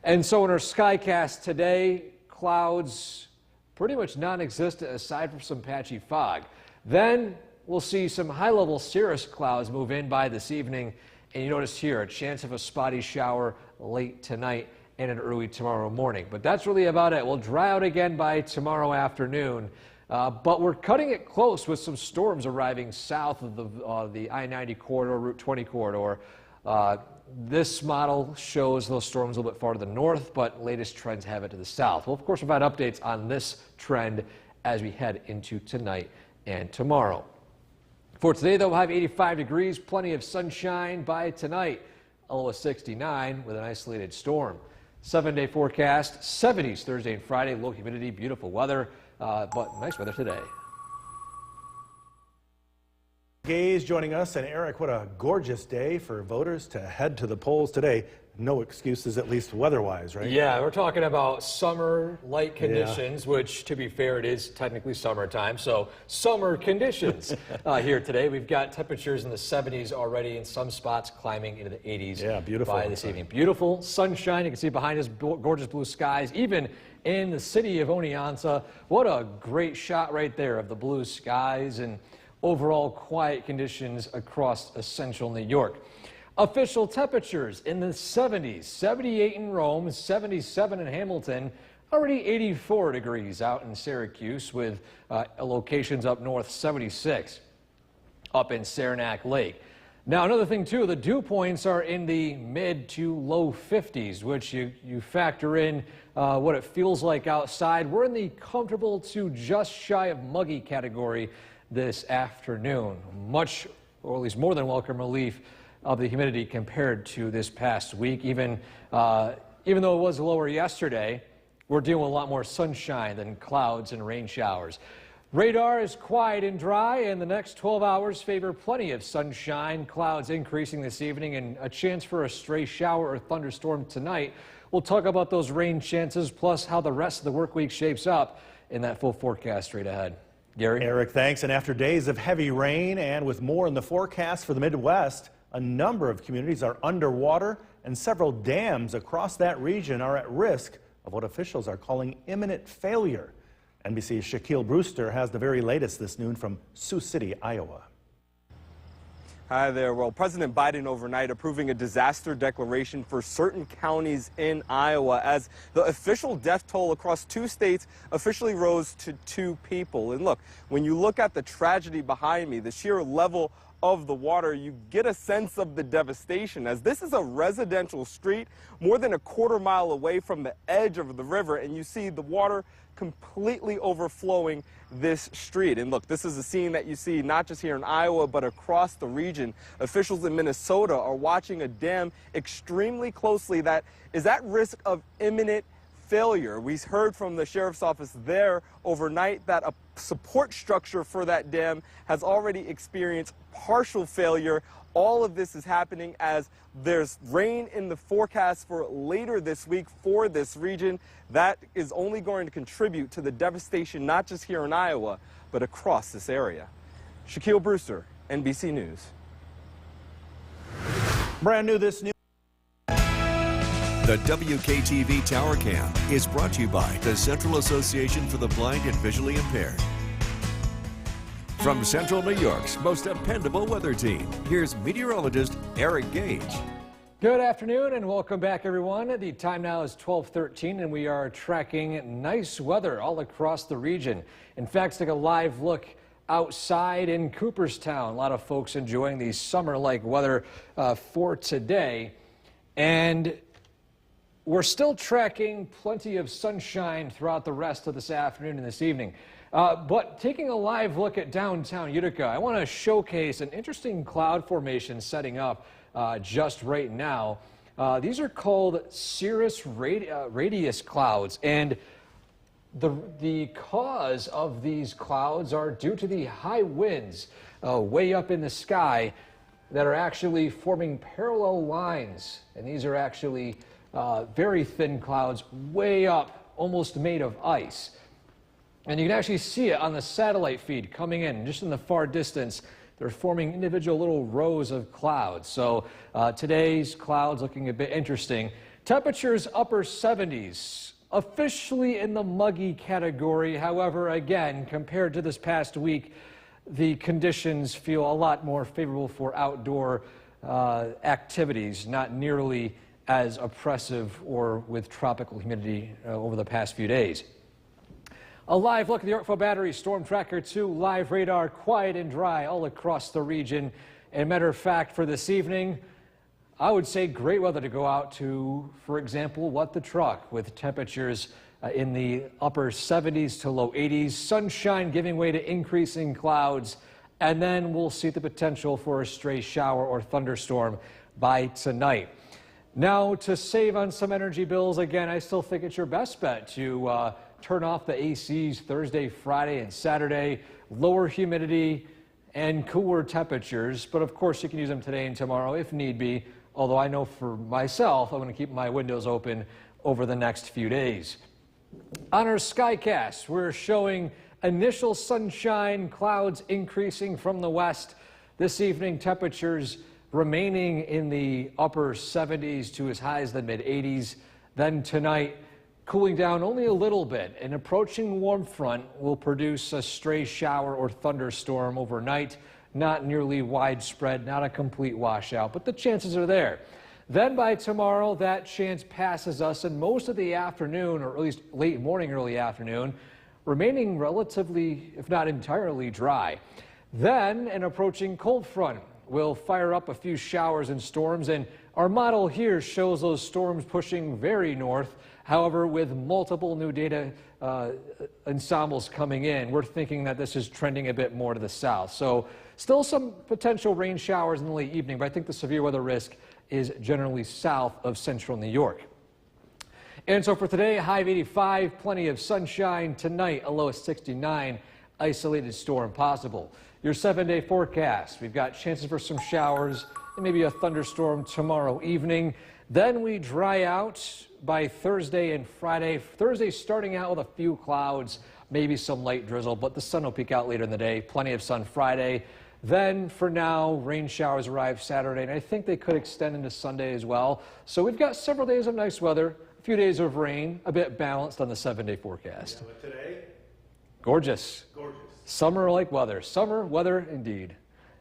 And so in our skycast today, clouds pretty much non-existent aside from some patchy fog. Then we'll see some high-level cirrus clouds move in by this evening. And you notice here a chance of a spotty shower late tonight and an early tomorrow morning. But that's really about it. We'll dry out again by tomorrow afternoon. But we're cutting it close with some storms arriving south of the I-90 corridor, Route 20 corridor. This model shows those storms a little bit farther to the north, but latest trends have it to the south. We'll, of course, provide updates on this trend as we head into tonight and tomorrow. For today, though, we'll have 85 degrees, plenty of sunshine by tonight, a low of 69 with an isolated storm. 7-day forecast, 70s Thursday and Friday, low humidity, beautiful weather, but nice weather today. Gaze joining us, and Eric, what a gorgeous day for voters to head to the polls today. No excuses, at least weather-wise, right? Yeah, we're talking about summer-like conditions, which, to be fair, it is technically summertime, so summer conditions here today. We've got temperatures in the 70s already, in some spots climbing into the 80s beautiful by this evening. Beautiful sunshine. You can see behind us gorgeous blue skies, even in the city of Oneonta. What a great shot right there of the blue skies and overall quiet conditions across central New York. Official temperatures in the 70s, 78 in Rome, 77 in Hamilton, already 84 degrees out in Syracuse with locations up north, 76 up in Saranac Lake. Now, another thing, too, the dew points are in the mid to low 50s, which you factor in what it feels like outside. We're in the comfortable to just shy of muggy category this afternoon. Much, or at least more than welcome relief of the humidity compared to this past week. Even though it was lower yesterday, we're dealing with a lot more sunshine than clouds and rain showers. Radar is quiet and dry, and the next 12 hours favor plenty of sunshine. Clouds increasing this evening and a chance for a stray shower or thunderstorm tonight. We'll talk about those rain chances, plus how the rest of the work week shapes up in that full forecast straight ahead. Gary? Eric, thanks. And after days of heavy rain and with more in the forecast for the Midwest, a number of communities are underwater and several dams across that region are at risk of what officials are calling imminent failure. NBC's Shaquille Brewster has the very latest this noon from Sioux City, Iowa. Hi there. Well, President Biden overnight approving a disaster declaration for certain counties in Iowa as the official death toll across 2 states officially rose to 2 people. And look, when you look at the tragedy behind me, the sheer level of the water, you get a sense of the devastation, as this is a residential street more than a quarter mile away from the edge of the river, and you see the water completely overflowing this street. And look, this is a scene that you see not just here in Iowa, but across the region. Officials in Minnesota are watching a dam extremely closely that is at risk of imminent failure. We heard from the sheriff's office there overnight that a support structure for that dam has already experienced partial failure. All of this is happening as there's rain in the forecast for later this week for this region. That is only going to contribute to the devastation, not just here in Iowa, but across this area. Shaquille Brewster, NBC News. Brand new this new. The WKTV Tower Cam is brought to you by the Central Association for the Blind and Visually Impaired. From Central New York's most dependable weather team, here's meteorologist Eric Gage. Good afternoon and welcome back, everyone. The time now is 12:13 and we are tracking nice weather all across the region. In fact, let's take a live look outside in Cooperstown. A lot of folks enjoying the summer-like weather for today. And we're still tracking plenty of sunshine throughout the rest of this afternoon and this evening. But taking a live look at downtown Utica, I want to showcase an interesting cloud formation setting up just right now. These are called cirrus radius clouds, and the cause of these clouds are due to the high winds way up in the sky that are actually forming parallel lines, and these are actually very thin clouds way up, almost made of ice. And you can actually see it on the satellite feed coming in, just in the far distance. They're forming individual little rows of clouds. So today's clouds looking a bit interesting. Temperatures upper 70s, officially in the muggy category. However, again, compared to this past week, the conditions feel a lot more favorable for outdoor activities, not nearly as oppressive or with tropical humidity over the past few days. A live look at the Yorkville Battery Storm Tracker 2 live radar, quiet and dry all across the region. And matter of fact, for this evening, I would say great weather to go out to, for example, What the Truck, with temperatures in the upper 70s to low 80s, sunshine giving way to increasing clouds, and then we'll see the potential for a stray shower or thunderstorm by tonight. Now, to save on some energy bills, again, I still think it's your best bet to turn off the ACs Thursday, Friday, and Saturday. Lower humidity and cooler temperatures, but of course you can use them today and tomorrow if need be, although I know for myself I'm going to keep my windows open over the next few days. On our Skycast, we're showing initial sunshine, clouds increasing from the west. This evening, temperatures remaining in the upper 70s to as high as the mid 80s. Then tonight, cooling down only a little bit. An approaching warm front will produce a stray shower or thunderstorm overnight. Not nearly widespread, not a complete washout, but the chances are there. Then by tomorrow, that chance passes us, and most of the afternoon, or at least late morning, early afternoon, remaining relatively, if not entirely, dry. Then an approaching cold front will fire up a few showers and storms, and our model here shows those storms pushing very north. However, with multiple new data ensembles coming in, we're thinking that this is trending a bit more to the south. So still some potential rain showers in the late evening, but I think the severe weather risk is generally south of central New York. And so for today, a high of 85, plenty of sunshine. Tonight, a low of 69, isolated storm possible. Your 7-day forecast, we've got chances for some showers and maybe a thunderstorm tomorrow evening. Then we dry out by Thursday and Friday. Thursday starting out with a few clouds, maybe some light drizzle, but the sun will peek out later in the day. Plenty of sun Friday. Then for now, rain showers arrive Saturday, and I think they could extend into Sunday as well. So we've got several days of nice weather, a few days of rain, a bit balanced on the 7-day forecast. Yeah, but today, gorgeous. gorgeous. Summer-like weather. Summer weather indeed.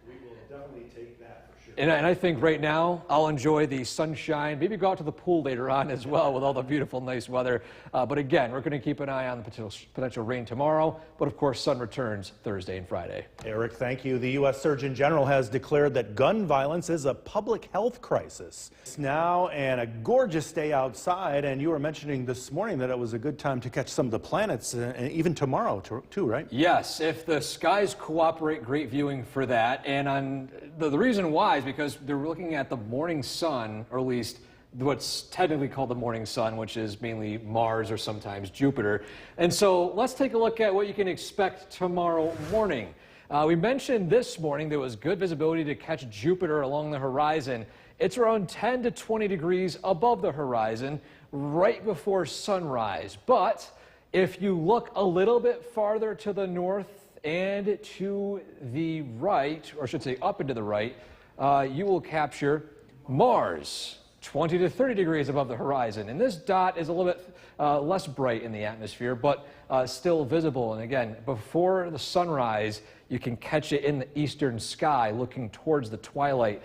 We will definitely take that for sure. And I think right now I'll enjoy the sunshine, maybe go out to the pool later on as well with all the beautiful, nice weather. But again, we're going to keep an eye on the potential rain tomorrow. But of course, sun returns Thursday and Friday. Eric, thank you. The U.S. Surgeon General has declared that gun violence is a public health crisis. It's now and a gorgeous day outside, and you were mentioning this morning that it was a good time to catch some of the planets, and even tomorrow too, right? Yes, if the skies cooperate, great viewing for that. And on the reason why is because they're looking at the morning sun, or at least what's technically called the morning sun, which is mainly Mars or sometimes Jupiter. And so let's take a look at what you can expect tomorrow morning. We mentioned this morning there was good visibility to catch Jupiter along the horizon. It's around 10 to 20 degrees above the horizon right before sunrise. But if you look a little bit farther to the north and to the right, or I should say up and to the right, you will capture Mars, 20 to 30 degrees above the horizon. And this dot is a little bit less bright in the atmosphere, but still visible. And again, before the sunrise, you can catch it in the eastern sky looking towards the twilight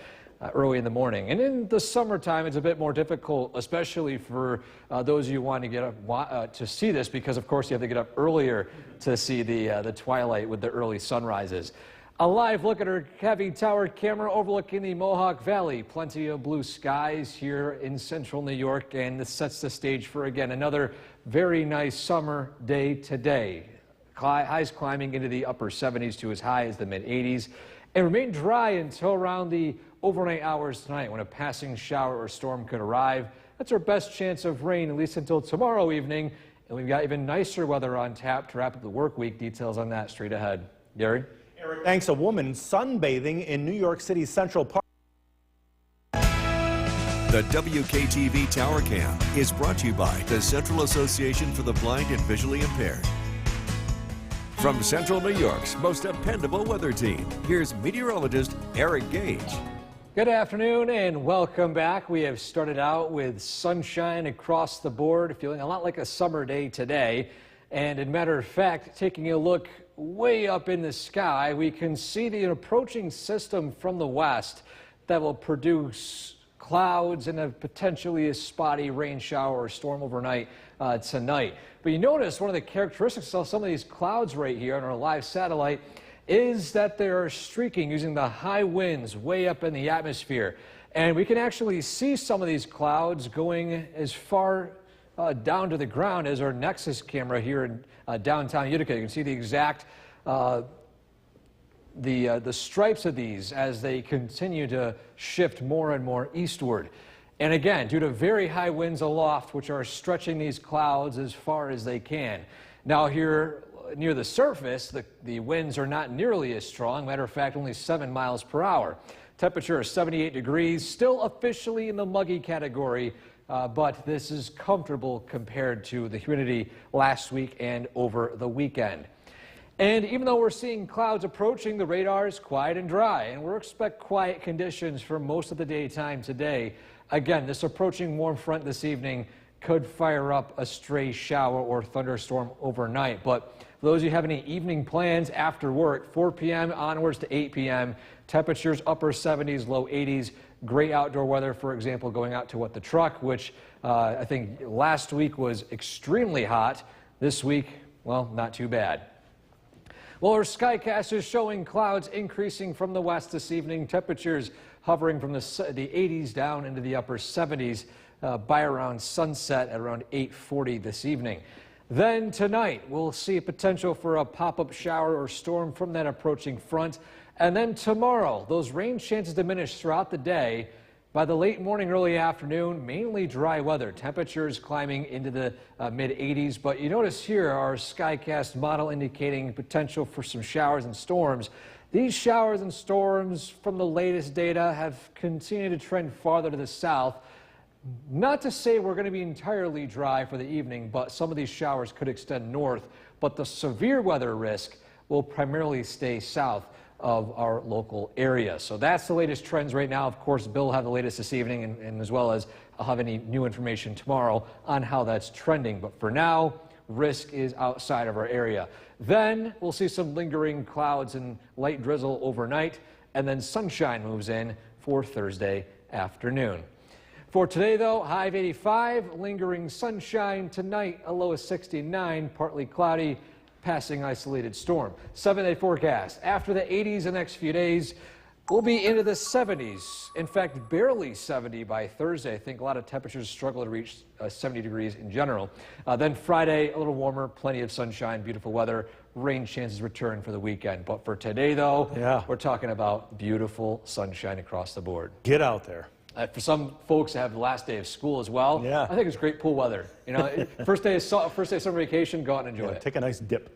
early in the morning. And in the summertime, it's a bit more difficult, especially for those of you who want to get up to see this, because of course you have to get up earlier to see the twilight with the early sunrises. A live look at our heavy tower camera overlooking the Mohawk Valley. Plenty of blue skies here in central New York, and this sets the stage for, again, another very nice summer day today. Highs climbing into the upper 70s to as high as the mid 80s, and remain dry until around the overnight hours tonight, when a passing shower or storm could arrive. That's our best chance of rain, at least until tomorrow evening. And we've got even nicer weather on tap to wrap up the work week. Details on that straight ahead. Gary? Eric, thanks. A woman sunbathing in New York City's Central Park. The WKTV Tower Cam is brought to you by the Central Association for the Blind and Visually Impaired. From Central New York's most dependable weather team, here's meteorologist Eric Gage. Good afternoon and welcome back. We have started out with sunshine across the board, feeling a lot like a summer day today. And as a matter of fact, taking a look way up in the sky, we can see the approaching system from the west that will produce clouds and potentially a spotty rain shower or storm overnight tonight. But you notice one of the characteristics of some of these clouds right here on our live satellite is that they are streaking using the high winds way up in the atmosphere. And we can actually see some of these clouds going as far down to the ground as our Nexus camera here in downtown Utica. You can see the exact the stripes of these as they continue to shift more and more eastward. And again, due to very high winds aloft, which are stretching these clouds as far as they can. Now here near the surface, the winds are not nearly as strong. Matter of fact, only 7 miles per hour. Temperature is 78 degrees, still officially in the muggy category, but this is comfortable compared to the humidity last week and over the weekend. And even though we're seeing clouds approaching, the radar is quiet and dry, and we'll expect quiet conditions for most of the daytime today. Again, this approaching warm front this evening could fire up a stray shower or thunderstorm overnight. But for those of you who have any evening plans after work, 4 p.m. onwards to 8 p.m., temperatures upper 70s, low 80s. Great outdoor weather, for example, going out to the truck, which I think last week was extremely hot. This week, well, not too bad. Well, our Skycast is showing clouds increasing from the west this evening. Temperatures hovering from the 80s down into the upper 70s by around sunset at around 8:40 this evening. Then tonight, we'll see a potential for a pop-up shower or storm from that approaching front. And then tomorrow, those rain chances diminish throughout the day. By the late morning, early afternoon, mainly dry weather. Temperatures climbing into the mid-80s. But you notice here our Skycast model indicating potential for some showers and storms. These showers and storms from the latest data have continued to trend farther to the south. Not to say we're going to be entirely dry for the evening, but some of these showers could extend north. But the severe weather risk will primarily stay south of our local area. So that's the latest trends right now. Of course, Bill will have the latest this evening, and as well as I'll have any new information tomorrow on how that's trending. But for now, risk is outside of our area. Then we'll see some lingering clouds and light drizzle overnight, and then sunshine moves in for Thursday afternoon. For today, though, high of 85, lingering sunshine. Tonight, a low of 69, partly cloudy, passing isolated storm. 7-day forecast. After the 80s the next few days, we'll be into the 70s. In fact, barely 70 by Thursday. I think a lot of temperatures struggle to reach 70 degrees in general. Then Friday, a little warmer, plenty of sunshine, beautiful weather. Rain chances return for the weekend. But for today, though, we're talking about beautiful sunshine across the board. Get out there. For some folks to have the last day of school as well. Yeah. I think it's great pool weather. You know, first day of summer vacation, go out and enjoy it. Take a nice dip.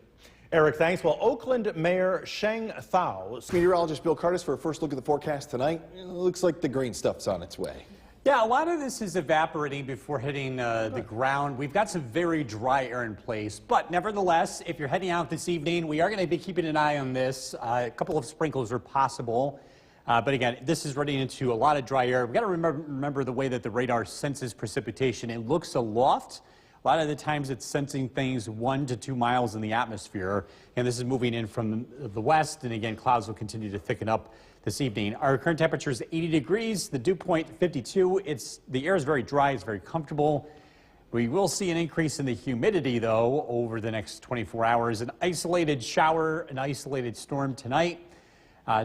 Eric, thanks. Well, Oakland Mayor Sheng Thao. Meteorologist Bill Curtis for a first look at the forecast tonight. It looks like the green stuff's on its way. Yeah, a lot of this is evaporating before hitting the ground. We've got some very dry air in place, but nevertheless, if you're heading out this evening, we are going to be keeping an eye on this. A couple of sprinkles are possible, but again, this is running into a lot of dry air. We've got to remember the way that the radar senses precipitation. It looks aloft. A lot of the times it's sensing things 1 to 2 miles in the atmosphere, and this is moving in from the west, and again, clouds will continue to thicken up this evening. Our current temperature is 80 degrees, the dew point 52. The air is very dry, it's very comfortable. We will see an increase in the humidity, though, over the next 24 hours. An isolated shower, an isolated storm tonight,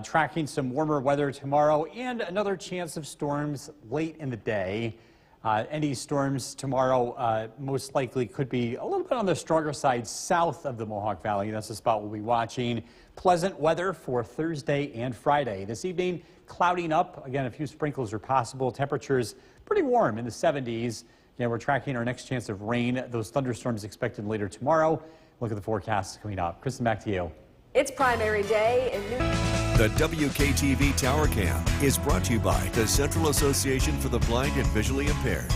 tracking some warmer weather tomorrow, and another chance of storms late in the day. Any storms tomorrow most likely could be a little bit on the stronger side south of the Mohawk Valley. That's the spot we'll be watching. Pleasant weather for Thursday and Friday. This evening, clouding up. Again, a few sprinkles are possible. Temperatures pretty warm in the 70s. Again, we're tracking our next chance of rain. Those thunderstorms expected later tomorrow. Look at the forecast coming up. Kristen, back to you. It's primary day in New The WKTV Tower Cam is brought to you by the Central Association for the Blind and Visually Impaired.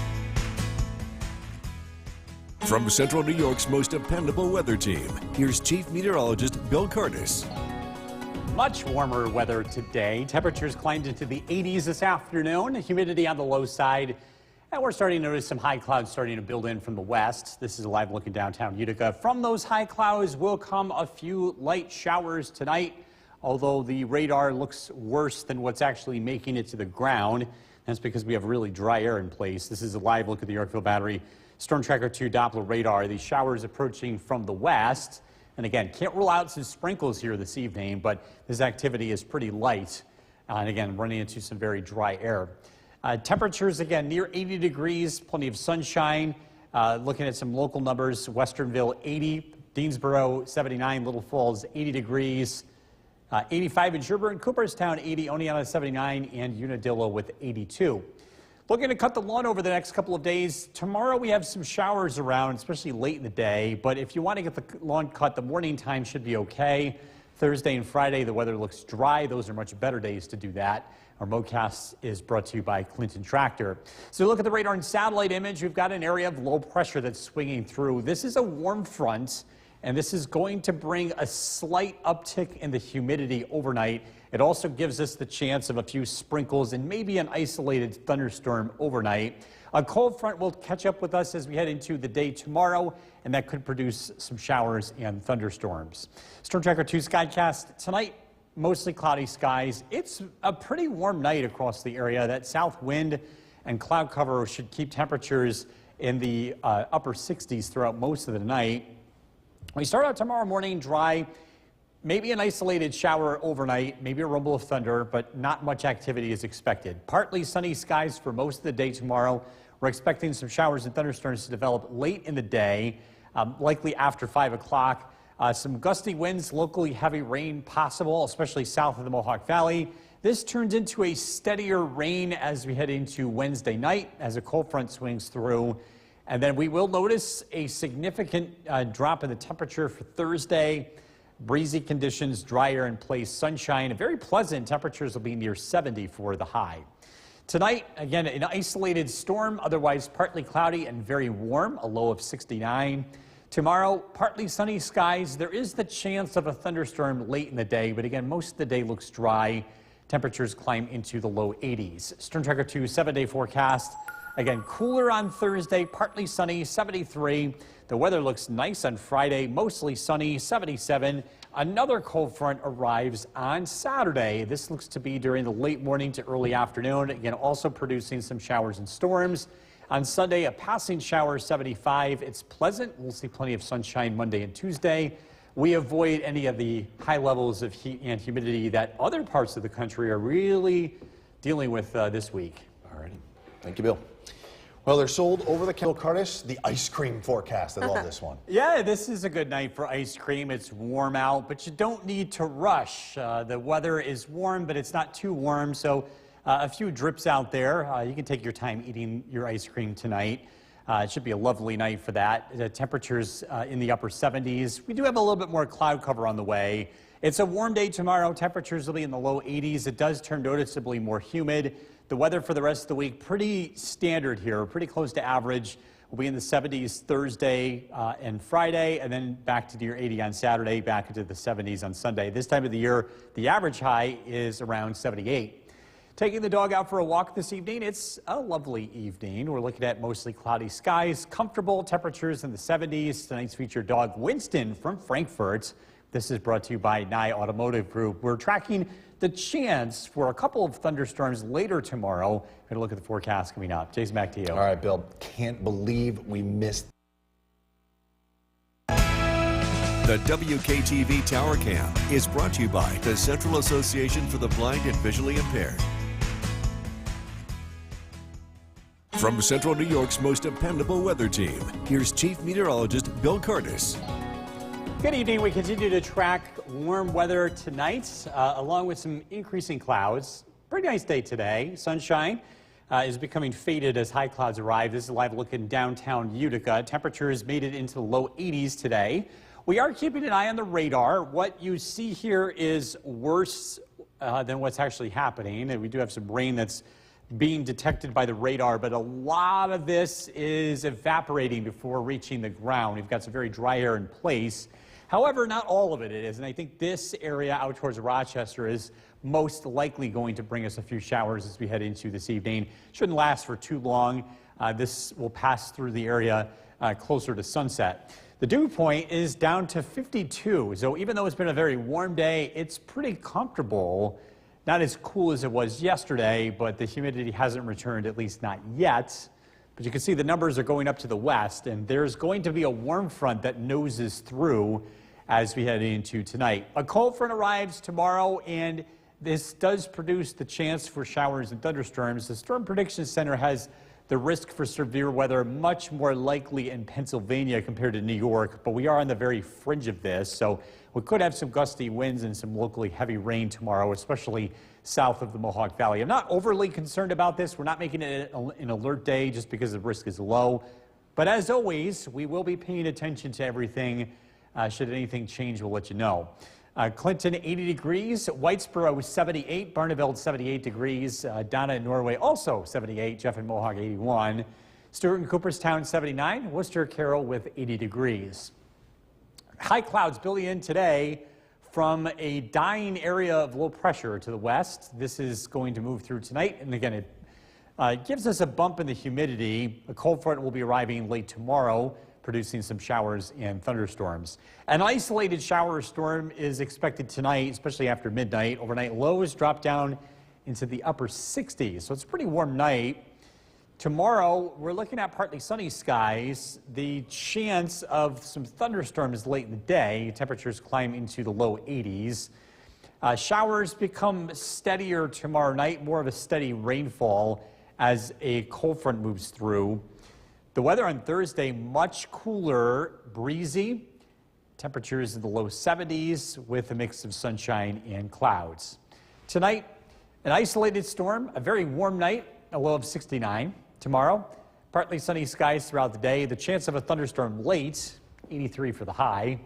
From Central New York's most dependable weather team, here's Chief Meteorologist Bill Curtis. Much warmer weather today. Temperatures climbed into the 80s this afternoon. Humidity on the low side. And we're starting to notice some high clouds starting to build in from the west. This is a live look in downtown Utica. From those high clouds will come a few light showers tonight, although the radar looks worse than what's actually making it to the ground. That's because we have really dry air in place. This is a live look at the Yorkville Battery Storm Tracker 2 Doppler radar. These showers approaching from the west. And again, can't rule out some sprinkles here this evening, but this activity is pretty light. And again, running into some very dry air. Temperatures, again, near 80 degrees, plenty of sunshine. Looking at some local numbers, Westernville 80, Deansboro 79, Little Falls 80 degrees, 85 in Sherburne, Cooperstown 80, Oneonta 79, and Unadilla with 82. Looking to cut the lawn over the next couple of days. Tomorrow we have some showers around, especially late in the day, but if you want to get the lawn cut, the morning time should be okay. Thursday and Friday, the weather looks dry. Those are much better days to do that. Our MoCast is brought to you by Clinton Tractor. So look at the radar and satellite image. We've got an area of low pressure that's swinging through. This is a warm front, and this is going to bring a slight uptick in the humidity overnight. It also gives us the chance of a few sprinkles and maybe an isolated thunderstorm overnight. A cold front will catch up with us as we head into the day tomorrow, and that could produce some showers and thunderstorms. Storm Tracker 2 Skycast tonight. Mostly cloudy skies. It's a pretty warm night across the area. That south wind and cloud cover should keep temperatures in the upper 60s throughout most of the night. We start out tomorrow morning dry, maybe an isolated shower overnight, maybe a rumble of thunder, but not much activity is expected. Partly sunny skies for most of the day tomorrow. We're expecting some showers and thunderstorms to develop late in the day, likely after 5 o'clock. Some gusty winds, locally heavy rain possible, especially south of the Mohawk Valley. This turns into a steadier rain as we head into Wednesday night as a cold front swings through. And then we will notice a significant drop in the temperature for Thursday. Breezy conditions, dry air in place, sunshine, very pleasant. Temperatures will be near 70 for the high. Tonight, again, an isolated storm, otherwise partly cloudy and very warm, a low of 69. Tomorrow, partly sunny skies. There is the chance of a thunderstorm late in the day, but again, most of the day looks dry. Temperatures climb into the low 80s. Storm Tracker 2 7-day forecast. Again, cooler on Thursday, partly sunny, 73. The weather looks nice on Friday, mostly sunny, 77. Another cold front arrives on Saturday. This looks to be during the late morning to early afternoon. Again, also producing some showers and storms. On Sunday, a passing shower, 75. It's pleasant. We'll see plenty of sunshine Monday and Tuesday. We avoid any of the high levels of heat and humidity that other parts of the country are really dealing with this week. All righty. Thank you, Bill. Well, they're sold over the counter. Curtis, the ice cream forecast. I love this one. Yeah, this is a good night for ice cream. It's warm out, but you don't need to rush. The weather is warm, but it's not too warm, so A few drips out there. You can take your time eating your ice cream tonight. It should be a lovely night for that. The temperatures in the upper 70s. We do have a little bit more cloud cover on the way. It's a warm day tomorrow. Temperatures will be in the low 80s. It does turn noticeably more humid. The weather for the rest of the week, pretty standard here, pretty close to average. We'll be in the 70s Thursday and Friday, and then back to near 80 on Saturday, back into the 70s on Sunday. This time of the year, the average high is around 78. Taking the dog out for a walk this evening, it's a lovely evening. We're looking at mostly cloudy skies, comfortable temperatures in the 70s. Tonight's featured dog, Winston from Frankfurt. This is brought to you by Nye Automotive Group. We're tracking the chance for a couple of thunderstorms later tomorrow. We're going to look at the forecast coming up. Jason, back to you. All right, Bill. Can't believe we missed. The WKTV Tower Cam is brought to you by the Central Association for the Blind and Visually Impaired. From Central New York's most dependable weather team, here's Chief Meteorologist Bill Curtis. Good evening. We continue to track warm weather tonight, along with some increasing clouds. Pretty nice day today. Sunshine is becoming faded as high clouds arrive. This is a live look in downtown Utica. Temperatures made it into the low 80s today. We are keeping an eye on the radar. What you see here is worse than what's actually happening. And we do have some rain that's being detected by the radar, but a lot of this is evaporating before reaching the ground. We've got some very dry air in place. However, not all of it is, and I think this area out towards Rochester is most likely going to bring us a few showers as we head into this evening. Shouldn't last for too long. This will pass through the area closer to sunset. The dew point is down to 52, so even though it's been a very warm day, it's pretty comfortable. Not as cool as it was yesterday, but the humidity hasn't returned, at least not yet. But you can see the numbers are going up to the west, and there's going to be a warm front that noses through as we head into tonight. A cold front arrives tomorrow, and this does produce the chance for showers and thunderstorms. The Storm Prediction Center has the risk for severe weather much more likely in Pennsylvania compared to New York, but we are on the very fringe of this, so we could have some gusty winds and some locally heavy rain tomorrow, especially south of the Mohawk Valley. I'm not overly concerned about this. We're not making it an alert day just because the risk is low. But as always, we will be paying attention to everything. Should anything change, we'll let you know. Clinton, 80 degrees. Whitesboro, 78. Barneveld, 78 degrees. Donna in Norway, also 78. Jeff in Mohawk, 81. Stewart and Cooperstown, 79. Worcester, Carroll with 80 degrees. High clouds building in today from a dying area of low pressure to the west. This is going to move through tonight, and again, it gives us a bump in the humidity. A cold front will be arriving late tomorrow, producing some showers and thunderstorms. An isolated shower or storm is expected tonight, especially after midnight. Overnight lows drop down into the upper 60s, so it's a pretty warm night. Tomorrow, we're looking at partly sunny skies. The chance of some thunderstorms late in the day. Temperatures climb into the low 80s. Showers become steadier tomorrow night, more of a steady rainfall as a cold front moves through. The weather on Thursday, much cooler, breezy. Temperatures in the low 70s with a mix of sunshine and clouds. Tonight, an isolated storm, a very warm night, a low of 69. Tomorrow, partly sunny skies throughout the day. The chance of a thunderstorm late, 83 for the high.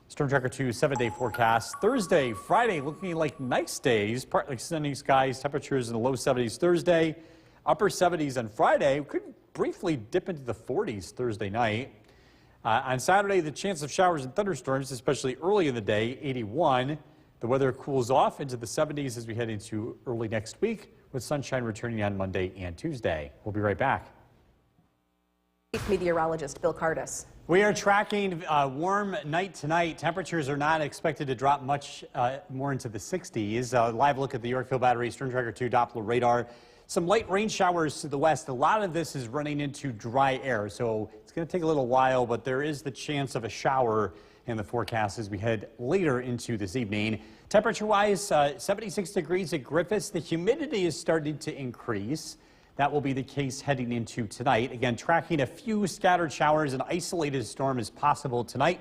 Storm Tracker 2 7-day forecast. Thursday, Friday looking like nice days. Partly sunny skies, temperatures in the low 70s Thursday. Upper 70s on Friday. We could briefly dip into the 40s Thursday night. On Saturday, the chance of showers and thunderstorms, especially early in the day, 81. The weather cools off into the 70s as we head into early next week, with sunshine returning on Monday and Tuesday. We'll be right back. Chief Meteorologist Bill Curtis. We are tracking a warm night tonight. Temperatures are not expected to drop much more into the 60s. Live look at the Yorkville Battery Storm Tracker 2 Doppler radar. Some light rain showers to the west. A lot of this is running into dry air, so it's going to take a little while, but there is the chance of a shower in the forecast as we head later into this evening. Temperature-wise, 76 degrees at Griffiths. The humidity is starting to increase. That will be the case heading into tonight. Again, tracking a few scattered showers. An isolated storm is possible tonight.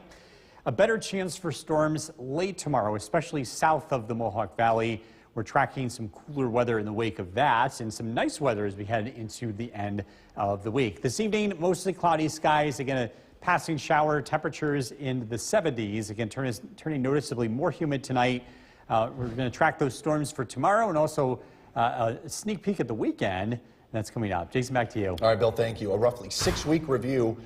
A better chance for storms late tomorrow, especially south of the Mohawk Valley, we're tracking some cooler weather in the wake of that and some nice weather as we head into the end of the week. This evening, mostly cloudy skies. Again, a passing shower, temperatures in the 70s. Again, turning noticeably more humid tonight. We're going to track those storms for tomorrow and also a sneak peek at the weekend. That's coming up. Jason, back to you. All right, Bill, thank you. A roughly 6-week review.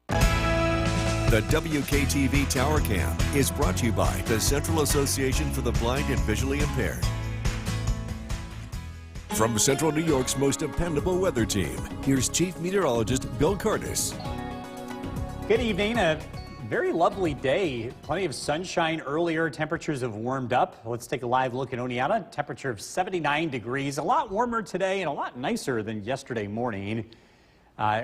The WKTV Tower Cam is brought to you by the Central Association for the Blind and Visually Impaired. From Central New York's most dependable weather team, here's Chief Meteorologist Bill Curtis. Good evening. A very lovely day. Plenty of sunshine earlier. Temperatures have warmed up. Let's take a live look at Oneonta. Temperature of 79 degrees. A lot warmer today and a lot nicer than yesterday morning.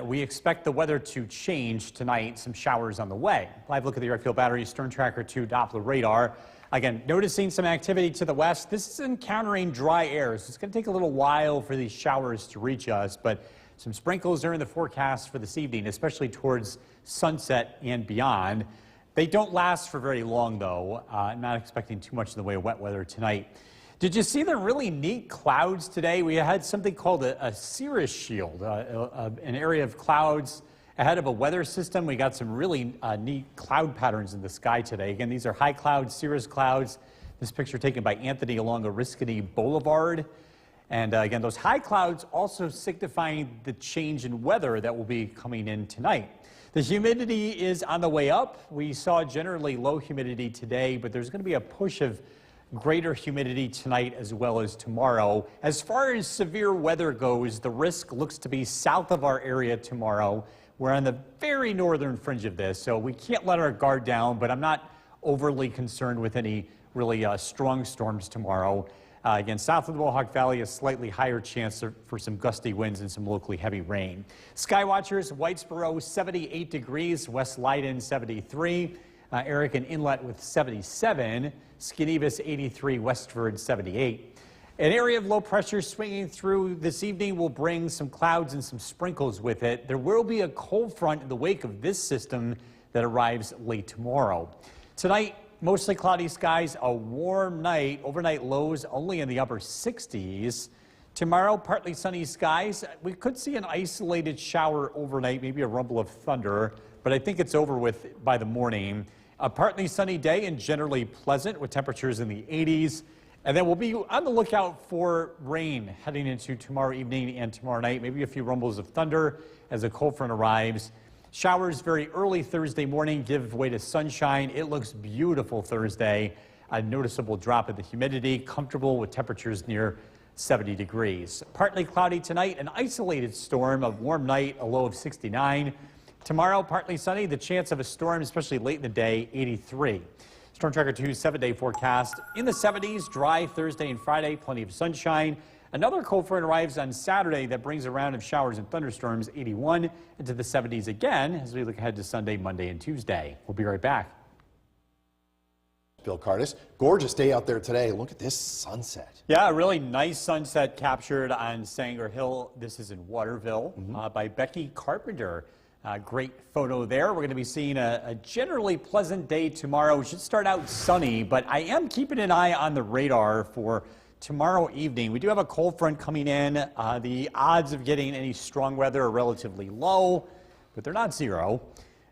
We expect the weather to change tonight. Some showers on the way. Live look at the Yorkville Battery Storm Tracker 2 Doppler radar. Again, noticing some activity to the west. This is encountering dry air, so it's going to take a little while for these showers to reach us, but some sprinkles are in the forecast for this evening, especially towards sunset and beyond. They don't last for very long, though. I'm not expecting too much in the way of wet weather tonight. Did you see the really neat clouds today? We had something called a cirrus shield, an area of clouds ahead of a weather system. We got some really neat cloud patterns in the sky today. Again, these are high clouds, cirrus clouds. This picture taken by Anthony along Oriskany Boulevard. And again, those high clouds also signifying the change in weather that will be coming in tonight. The humidity is on the way up. We saw generally low humidity today, but there's going to be a push of greater humidity tonight as well as tomorrow. As far as severe weather goes, the risk looks to be south of our area tomorrow. We're on the very northern fringe of this, so we can't let our guard down, but I'm not overly concerned with any really strong storms tomorrow. Again, south of the Mohawk Valley, a slightly higher chance for some gusty winds and some locally heavy rain. Skywatchers, Whitesboro 78 degrees, West Leiden 73. Eric and Inlet with 77, Skinevus 83, Westford 78. An area of low pressure swinging through this evening will bring some clouds and some sprinkles with it. There will be a cold front in the wake of this system that arrives late tomorrow. Tonight, mostly cloudy skies, a warm night, overnight lows only in the upper 60s. Tomorrow, partly sunny skies. We could see an isolated shower overnight, maybe a rumble of thunder, but I think it's over with by the morning. A partly sunny day and generally pleasant with temperatures in the 80s. And then we'll be on the lookout for rain heading into tomorrow evening and tomorrow night. Maybe a few rumbles of thunder as a cold front arrives. Showers very early Thursday morning give way to sunshine. It looks beautiful Thursday. A noticeable drop in the humidity, comfortable with temperatures near 70 degrees. Partly cloudy tonight, an isolated storm, a warm night, a low of 69. Tomorrow, partly sunny, the chance of a storm, especially late in the day, 83. Storm Tracker 2's 7-day forecast in the 70s, dry Thursday and Friday, plenty of sunshine. Another cold front arrives on Saturday that brings a round of showers and thunderstorms, 81 into the 70s again as we look ahead to Sunday, Monday, and Tuesday. We'll be right back. Bill Curtis, gorgeous day out there today. Look at this sunset. Yeah, a really nice sunset captured on Sanger Hill. This is in Waterville by Becky Carpenter. Great photo there. We're going to be seeing a generally pleasant day tomorrow. We should start out sunny, but I am keeping an eye on the radar for tomorrow evening. We do have a cold front coming in. The odds of getting any strong weather are relatively low, but they're not zero.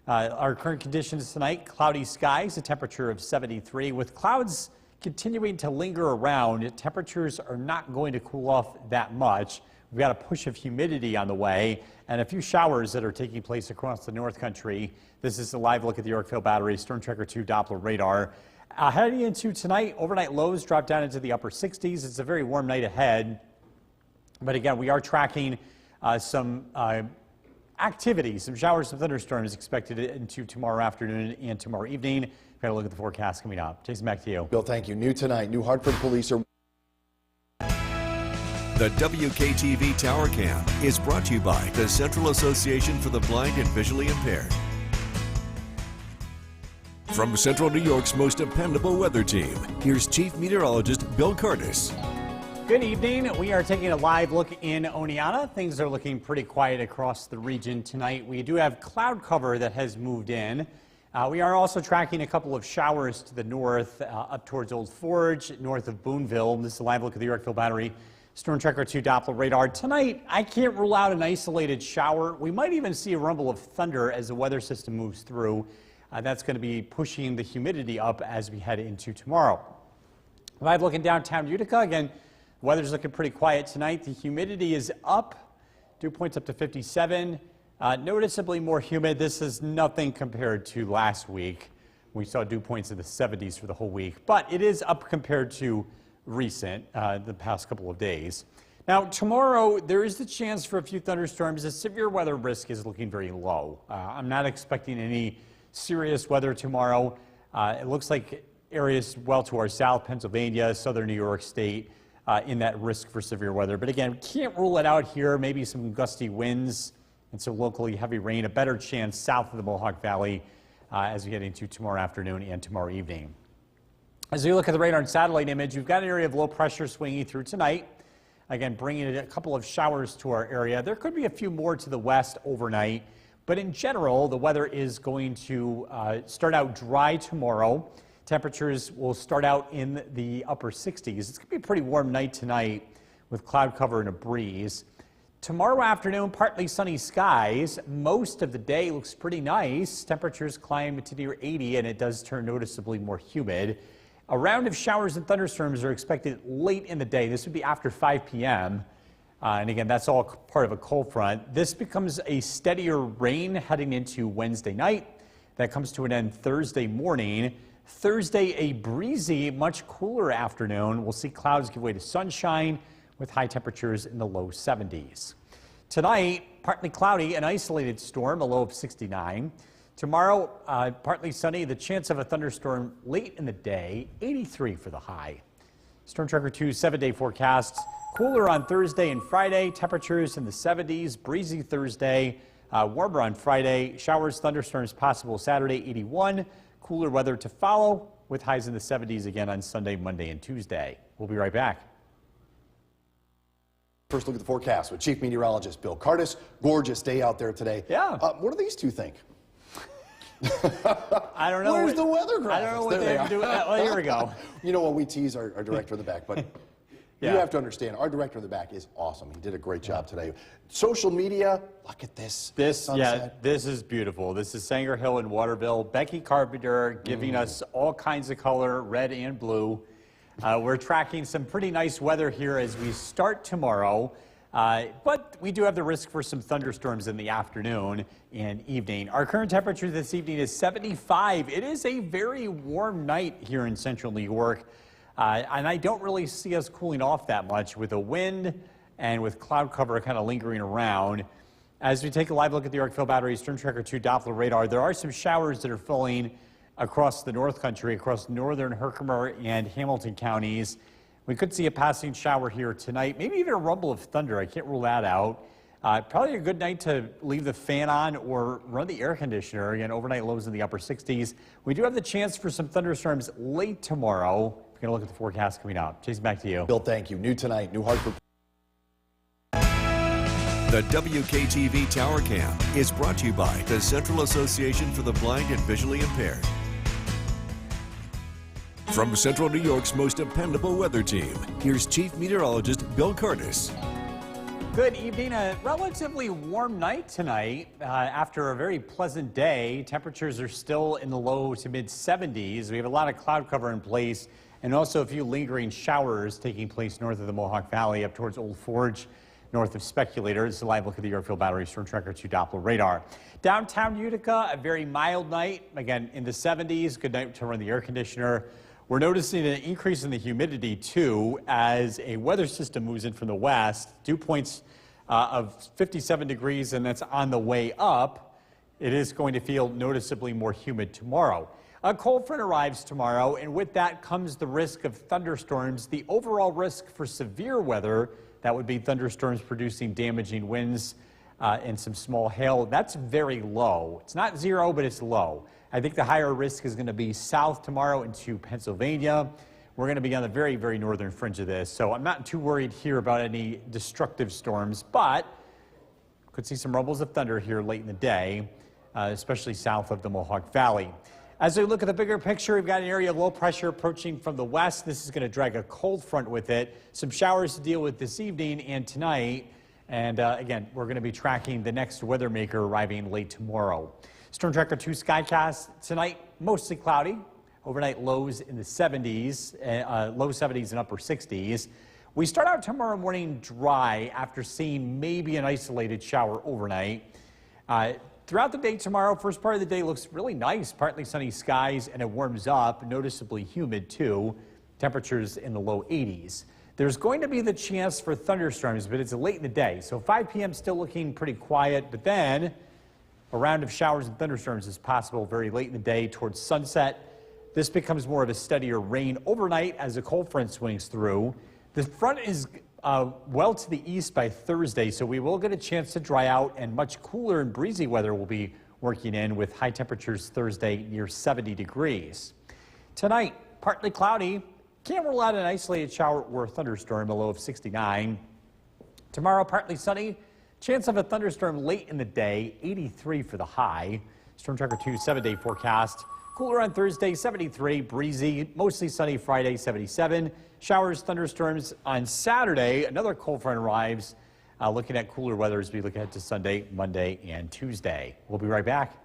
Our current conditions tonight, cloudy skies, a temperature of 73. With clouds continuing to linger around, temperatures are not going to cool off that much. We've got a push of humidity on the way and a few showers that are taking place across the North Country. This is a live look at the Yorkville Battery Storm Tracker 2 Doppler radar. Heading into tonight, overnight lows drop down into the upper 60s. It's a very warm night ahead. But again, we are tracking some activity, some showers, some thunderstorms expected into tomorrow afternoon and tomorrow evening. We've got to look at the forecast coming up. Jason, back to you. Bill, thank you. New tonight, New Hartford police are... The WKTV Tower Cam is brought to you by the Central Association for the Blind and Visually Impaired. From Central New York's most dependable weather team, here's Chief Meteorologist Bill Curtis. Good evening. We are taking a live look in Oneonta. Things are looking pretty quiet across the region tonight. We do have cloud cover that has moved in. We are also tracking a couple of showers to the north, up towards Old Forge, north of Boonville. This is a live look at the Yorkville Battery Storm Tracker 2 Doppler radar. Tonight, I can't rule out an isolated shower. We might even see a rumble of thunder as the weather system moves through. That's going to be pushing the humidity up as we head into tomorrow. Live look in downtown Utica. Again, the weather's looking pretty quiet tonight. The humidity is up. Dew points up to 57. Noticeably more humid. This is nothing compared to last week. We saw dew points in the 70s for the whole week, but it is up compared to recent, the past couple of days. Now, tomorrow, there is the chance for a few thunderstorms. The severe weather risk is looking very low. I'm not expecting any serious weather tomorrow. It looks like areas well to our south, Pennsylvania, southern New York State, in that risk for severe weather. But again, can't rule it out here. Maybe some gusty winds and some locally heavy rain. A better chance south of the Mohawk Valley as we get into tomorrow afternoon and tomorrow evening. As we look at the radar and satellite image, we've got an area of low pressure swinging through tonight. Again, bringing a couple of showers to our area. There could be a few more to the west overnight, but in general, the weather is going to start out dry tomorrow. Temperatures will start out in the upper 60s. It's going to be a pretty warm night tonight with cloud cover and a breeze. Tomorrow afternoon, partly sunny skies. Most of the day looks pretty nice. Temperatures climb to near 80, and it does turn noticeably more humid. A round of showers and thunderstorms are expected late in the day. This would be after 5 p.m. And again, that's all part of a cold front. This becomes a steadier rain heading into Wednesday night. That comes to an end Thursday morning. Thursday, a breezy, much cooler afternoon. We'll see clouds give way to sunshine with high temperatures in the low 70s. Tonight, partly cloudy, an isolated storm, a low of 69. Tomorrow, partly sunny, the chance of a thunderstorm late in the day, 83 for the high. Storm Tracker 2's 7-day forecast. Cooler on Thursday and Friday, temperatures in the 70s, breezy Thursday, warmer on Friday, showers, thunderstorms possible Saturday, 81. Cooler weather to follow with highs in the 70s again on Sunday, Monday, and Tuesday. We'll be right back. First look at the forecast with Chief Meteorologist Bill Curtis. Gorgeous day out there today. Yeah. What do these two think? I don't know. Where's the weather graphics? I don't know what they have to do with that. Well, here we go. You know what, we tease our director in the back, but Yeah. you have to understand, our director in the back is awesome. He did a great job today. Social media, look at this. Sunset. This is beautiful. This is Sanger Hill in Waterville. Becky Carpenter giving us all kinds of color, red and blue. We're tracking some pretty nice weather here as we start tomorrow. But we do have the risk for some thunderstorms in the afternoon and evening. Our current temperature this evening is 75. It is a very warm night here in central New York. And I don't really see us cooling off that much with a wind and with cloud cover kind of lingering around. As we take a live look at the Yorkville Battery Storm Tracker 2 Doppler radar, there are some showers that are falling across the North Country, across northern Herkimer and Hamilton counties. We could see a passing shower here tonight, maybe even a rumble of thunder. I can't rule that out. Probably a good night to leave the fan on or run the air conditioner. Again, overnight lows in the upper 60s. We do have the chance for some thunderstorms late tomorrow. We're going to look at the forecast coming up. Jason, back to you. Bill, thank you. New tonight, New Hartford. The WKTV Tower Cam is brought to you by the Central Association for the Blind and Visually Impaired. From Central New York's most dependable weather team, here's Chief Meteorologist Bill Curtis. Good evening. A relatively warm night tonight after a very pleasant day. Temperatures are still in the low to mid 70s. We have a lot of cloud cover in place and also a few lingering showers taking place north of the Mohawk Valley up towards Old Forge, north of Speculator. This is a live look at the Yorkville Battery Storm Tracker 2 Doppler radar. Downtown Utica, a very mild night. Again, in the 70s. Good night to run the air conditioner. We're noticing an increase in the humidity, too, as a weather system moves in from the west. Dew points of 57 degrees, and that's on the way up. It is going to feel noticeably more humid tomorrow. A cold front arrives tomorrow, and with that comes the risk of thunderstorms. The overall risk for severe weather, that would be thunderstorms producing damaging winds and some small hail, that's very low. It's not zero, but it's low. I think the higher risk is going to be south tomorrow into Pennsylvania. We're going to be on the very, very northern fringe of this, so I'm not too worried here about any destructive storms, but could see some rumbles of thunder here late in the day. especially south of the Mohawk Valley. As we look at the bigger picture, we've got an area of low pressure approaching from the west. This is going to drag a cold front with it. Some showers to deal with this evening and tonight. And again, we're going to be tracking the next weather maker arriving late tomorrow. Storm Tracker 2 Skycast tonight, mostly cloudy. Overnight lows in the 70s, low 70s and upper 60s. We start out tomorrow morning dry after seeing maybe an isolated shower overnight. Throughout the day tomorrow, first part of the day looks really nice. Partly sunny skies, and it warms up, noticeably humid too. Temperatures in the low 80s. There's going to be the chance for thunderstorms, but it's late in the day. So 5 p.m. still looking pretty quiet, but then a round of showers and thunderstorms is possible very late in the day towards sunset. This becomes more of a steadier rain overnight as a cold front swings through. The front is well to the east by Thursday, so we will get a chance to dry out, and much cooler and breezy weather will be working in with high temperatures Thursday near 70 degrees. Tonight, partly cloudy. Can't rule out an isolated shower or thunderstorm, a low of 69. Tomorrow, partly sunny. Chance of a thunderstorm late in the day, 83 for the high. Storm Tracker 2 7-day forecast. Cooler on Thursday, 73, breezy, mostly sunny Friday, 77. Showers, thunderstorms on Saturday. Another cold front arrives. Looking at cooler weather as we look ahead to Sunday, Monday, and Tuesday. We'll be right back.